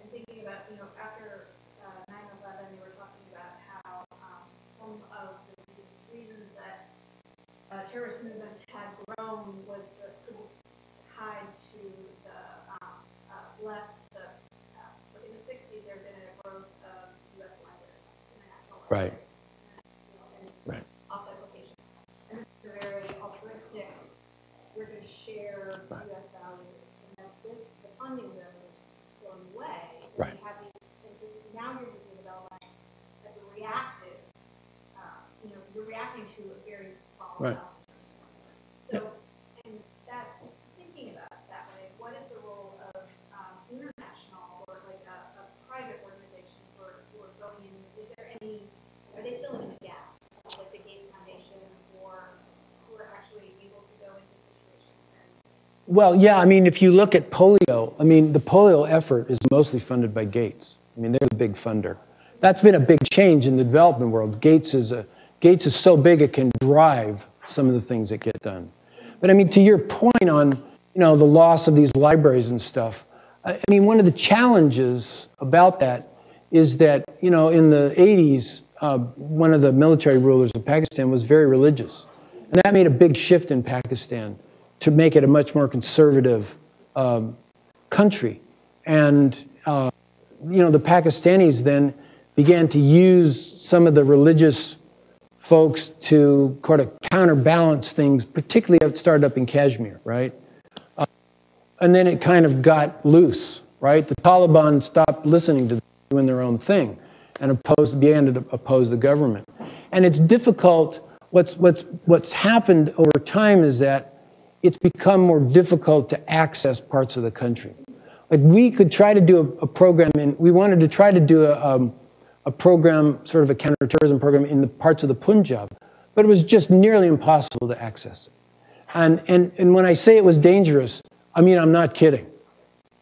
And thinking about, after 9/11, you were talking about how one of the reasons that terrorist movement had grown was tied to the left. In the 60s, there had been a growth of U.S. libraries, international libraries. Right. Right. Offset locations. And this is a very altruistic, we're going to share U.S. values. And that this Right. So, and that, thinking about it that way, what is the role of international or like a private organization for going in? Is there any, are they filling in the gap, like the Gates Foundation, or who are actually able to go into situations? Well, yeah, I mean, if you look at polio, I mean, the polio effort is mostly funded by Gates. I mean, they're the big funder. That's been a big change in the development world. Gates is so big it can drive some of the things that get done. But I mean, to your point on, the loss of these libraries and stuff, I mean, one of the challenges about that is that, in the 80s, one of the military rulers of Pakistan was very religious. And that made a big shift in Pakistan to make it a much more conservative country. And, the Pakistanis then began to use some of the religious folks to kind of counterbalance things, particularly it started up in Kashmir, right? And then it kind of got loose, right? The Taliban stopped listening to them doing their own thing and began to oppose the government. And it's difficult. What's happened over time is that it's become more difficult to access parts of the country. Like we could try to do a program, and we wanted to try to do a program, sort of a counterterrorism program in the parts of the Punjab, but it was just nearly impossible to access. And when I say it was dangerous, I mean, I'm not kidding.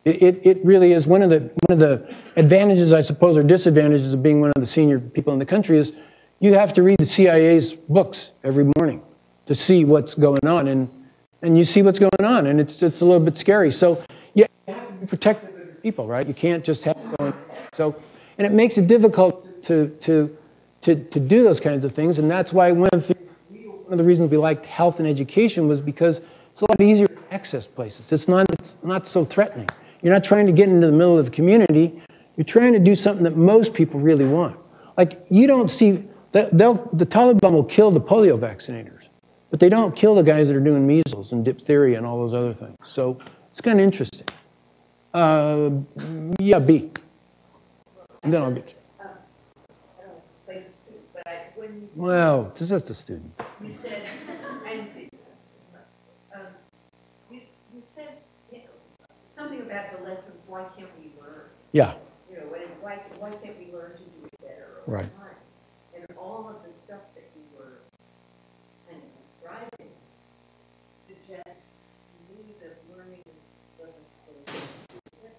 It really is one of the advantages, I suppose, or disadvantages of being one of the senior people in the country is you have to read the CIA's books every morning to see what's going on, and you see what's going on, and it's a little bit scary. So you have to be protective of your people, right? You can't just have it going. So, and it makes it difficult to do those kinds of things, and that's why one of the reasons we liked health and education was because it's a lot easier to access places. It's not so threatening. You're not trying to get into the middle of the community. You're trying to do something that most people really want. Like you don't see the Taliban will kill the polio vaccinators, but they don't kill the guys that are doing measles and diphtheria and all those other things. So it's kind of interesting. Yeah, B. And then I'll be. I don't place a student, but when you said, Well, this is just a student. you said, I didn't see. You said something about the lessons. Why can't we learn? Yeah. Why can't we learn to do it better over Right. time? And all of the stuff that you were kind of describing suggests to me that learning doesn't really do it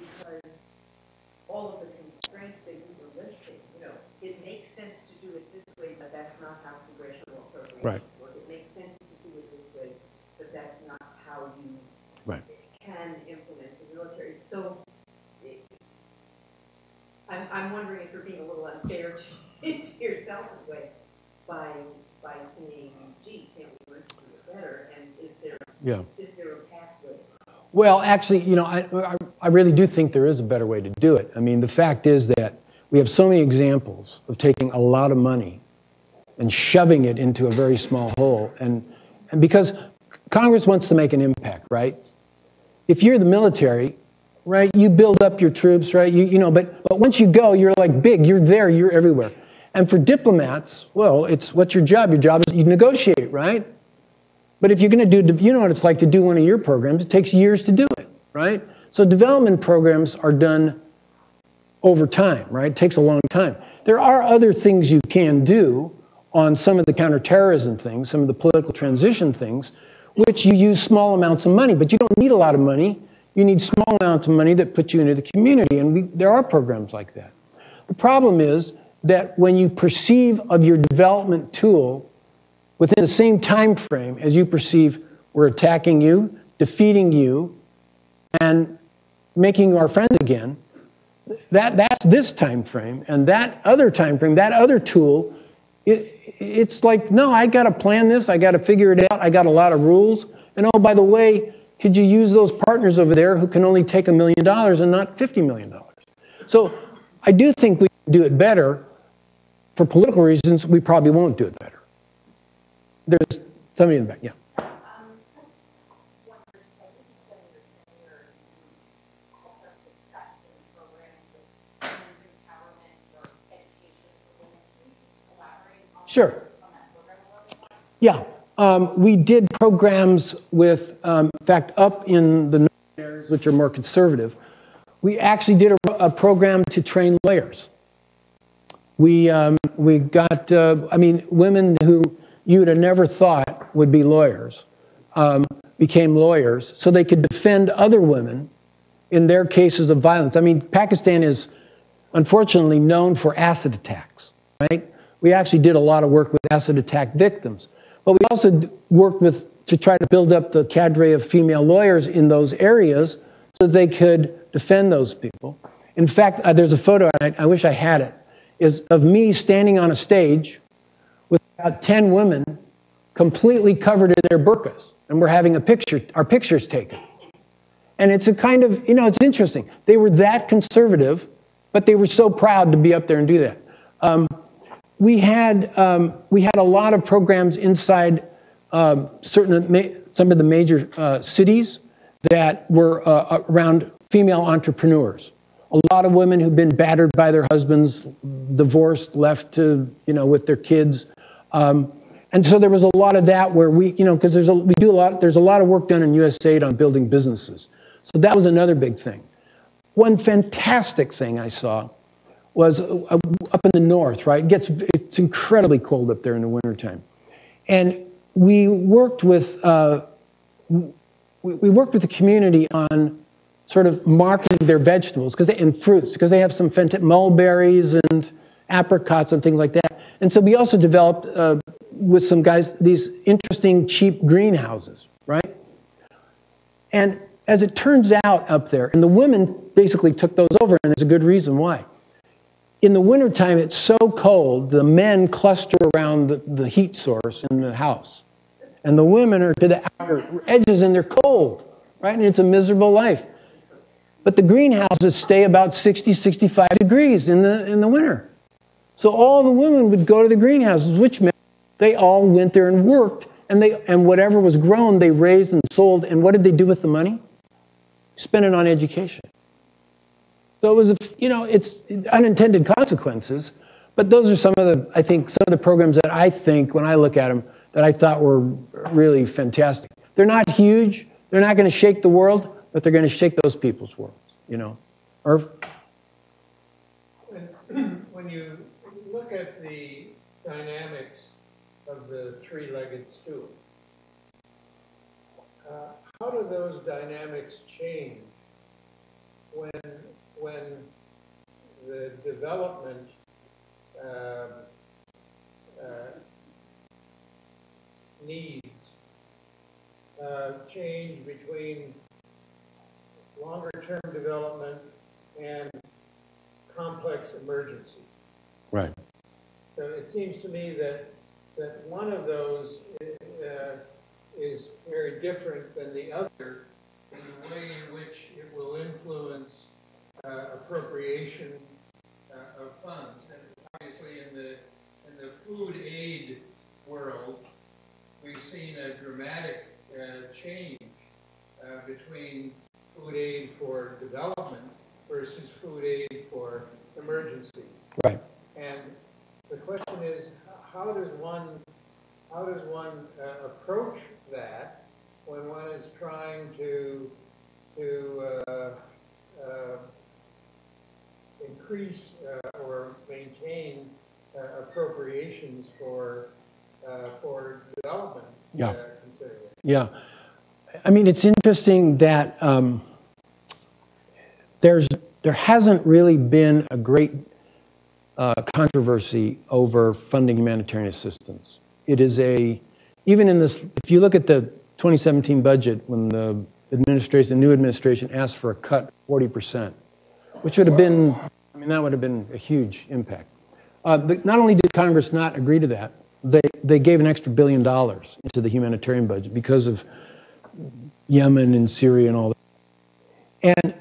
because all of the constraints that you were listing, it makes sense to do it this way, but that's not how congressional appropriations work. It makes sense to do it this way, but that's not how you can implement the military. So I'm wondering if you're being a little unfair to yourself in a way by saying, gee, can't we learn to do it better? And is there a pathway? Well, actually, I really do think there is a better way to do it. I mean, the fact is that we have so many examples of taking a lot of money and shoving it into a very small hole. And because Congress wants to make an impact, right? If you're the military, right, you build up your troops, right? But once you go, you're like big, you're there, you're everywhere. And for diplomats, well, what's your job? Your job is you negotiate, right? But if you're going to do, you know what it's like to do one of your programs, it takes years to do it, right? So development programs are done over time, right? It takes a long time. There are other things you can do on some of the counterterrorism things, some of the political transition things, which you use small amounts of money, but you don't need a lot of money. You need small amounts of money that put you into the community, and there are programs like that. The problem is that when you perceive of your development tool within the same time frame as you perceive we're attacking you, defeating you, and making you our friends again, that's this time frame, and that other time frame, that other tool, it's like, no, I got to plan this, I got to figure it out, I got a lot of rules, and oh, by the way, could you use those partners over there who can only take $1 million and not $50 million? So I do think we can do it better. For political reasons, we probably won't do it better. There's somebody in the back, yeah. Sure. Yeah, we did programs with, in fact, up in the northern areas, which are more conservative. We actually did a program to train lawyers. We got, I mean, women who you would have never thought would be lawyers became lawyers so they could defend other women in their cases of violence. I mean, Pakistan is unfortunately known for acid attacks, right? We actually did a lot of work with acid attack victims. But we also worked to try to build up the cadre of female lawyers in those areas so that they could defend those people. In fact, there's a photo, and I wish I had it, is of me standing on a stage with about 10 women completely covered in their burqas. And we're having our pictures taken. And it's a kind of, you know, it's interesting. They were that conservative, but they were so proud to be up there and do that. We had a lot of programs inside some of the major cities that were around female entrepreneurs. A lot of women who've been battered by their husbands, divorced, left to, you know, with their kids. And so there was a lot of that where we, you know, because there's a lot of work done in USAID on building businesses. So that was another big thing. One fantastic thing I saw was up in the north, right? It's incredibly cold up there in the wintertime. And we worked with the community on sort of marketing their vegetables and fruits, because they have some mulberries and apricots and things like that. And so we also developed with some guys these interesting cheap greenhouses, right? And as it turns out up there, and the women basically took those over, and there's a good reason why. In the wintertime, it's so cold, the men cluster around the heat source in the house. And the women are to the outer edges, and they're cold, right? And it's a miserable life. But the greenhouses stay about 60, 65 degrees in the winter. So all the women would go to the greenhouses, which meant they all went there and worked, and whatever was grown, they raised and sold. And what did they do with the money? Spend it on education. So it was, you know, it's unintended consequences, but those are some of the programs that I think, when I look at them, that I thought were really fantastic. They're not huge, they're not going to shake the world, but they're going to shake those people's worlds, you know. Irv? When you look at the dynamics of the three-legged stool, how do those dynamics change when the development needs change between longer-term development and complex emergency? Right. So it seems to me that one of those is very different than the other in the way in which it will influence appropriation of funds. And obviously in the food aid world, we've seen a dramatic change between food aid for development versus food aid for emergency. Right. And the question is, how does one approach that when one is trying to increase or maintain appropriations for development? Yeah. Yeah. I mean, it's interesting that there hasn't really been a great controversy over funding humanitarian assistance. It is even in this, if you look at the 2017 budget, when the new administration asked for a cut 40%, which would have been, I mean, that would have been a huge impact. But not only did Congress not agree to that, they gave an extra $1 billion into the humanitarian budget because of Yemen and Syria and all that. And,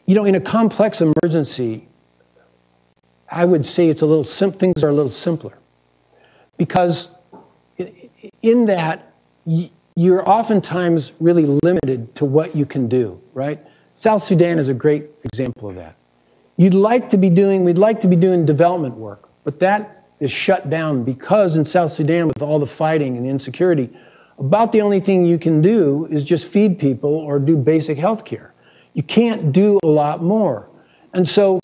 you know, in a complex emergency, I would say things are a little simpler. Because in that, you're oftentimes really limited to what you can do, right? South Sudan is a great example of that. We'd like to be doing development work, but that is shut down because in South Sudan, with all the fighting and insecurity, about the only thing you can do is just feed people or do basic health care. You can't do a lot more. And so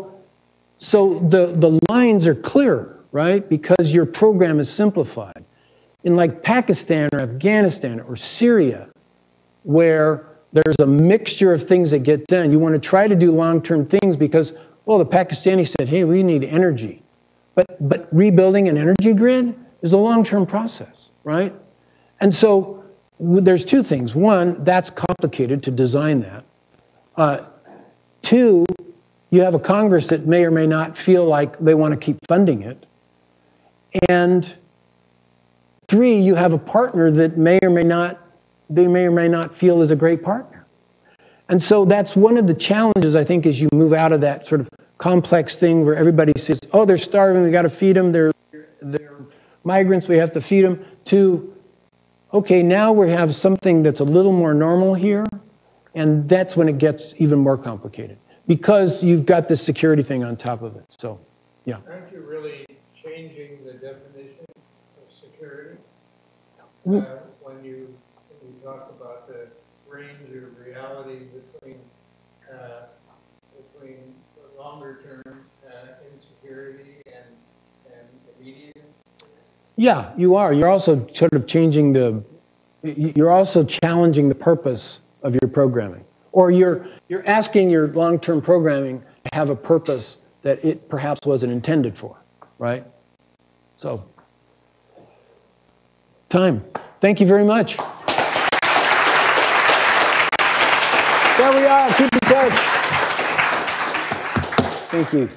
the lines are clear, right? Because your program is simplified. In like Pakistan or Afghanistan or Syria, where there's a mixture of things that get done, you want to try to do long-term things because, well, the Pakistanis said, hey, we need energy. But rebuilding an energy grid is a long-term process, right? And so there's two things. One, that's complicated to design that. Two, you have a Congress that may or may not feel like they want to keep funding it. And three, you have a partner that may or may not feel is a great partner. And so that's one of the challenges, I think, as you move out of that sort of complex thing where everybody says, oh, they're starving, we got to feed them, they're migrants, we have to feed them, to, okay, now we have something that's a little more normal here, and that's when it gets even more complicated, because you've got this security thing on top of it. So, yeah. Aren't you really changing the definition of security? When you talk about the range of reality between the longer term insecurity and immediate insecurity? Yeah, you are. You're also sort of you're also challenging the purpose of your programming. Or you're asking your long-term programming to have a purpose that it perhaps wasn't intended for, right? So, time. Thank you very much. There we are. Keep in touch. Thank you.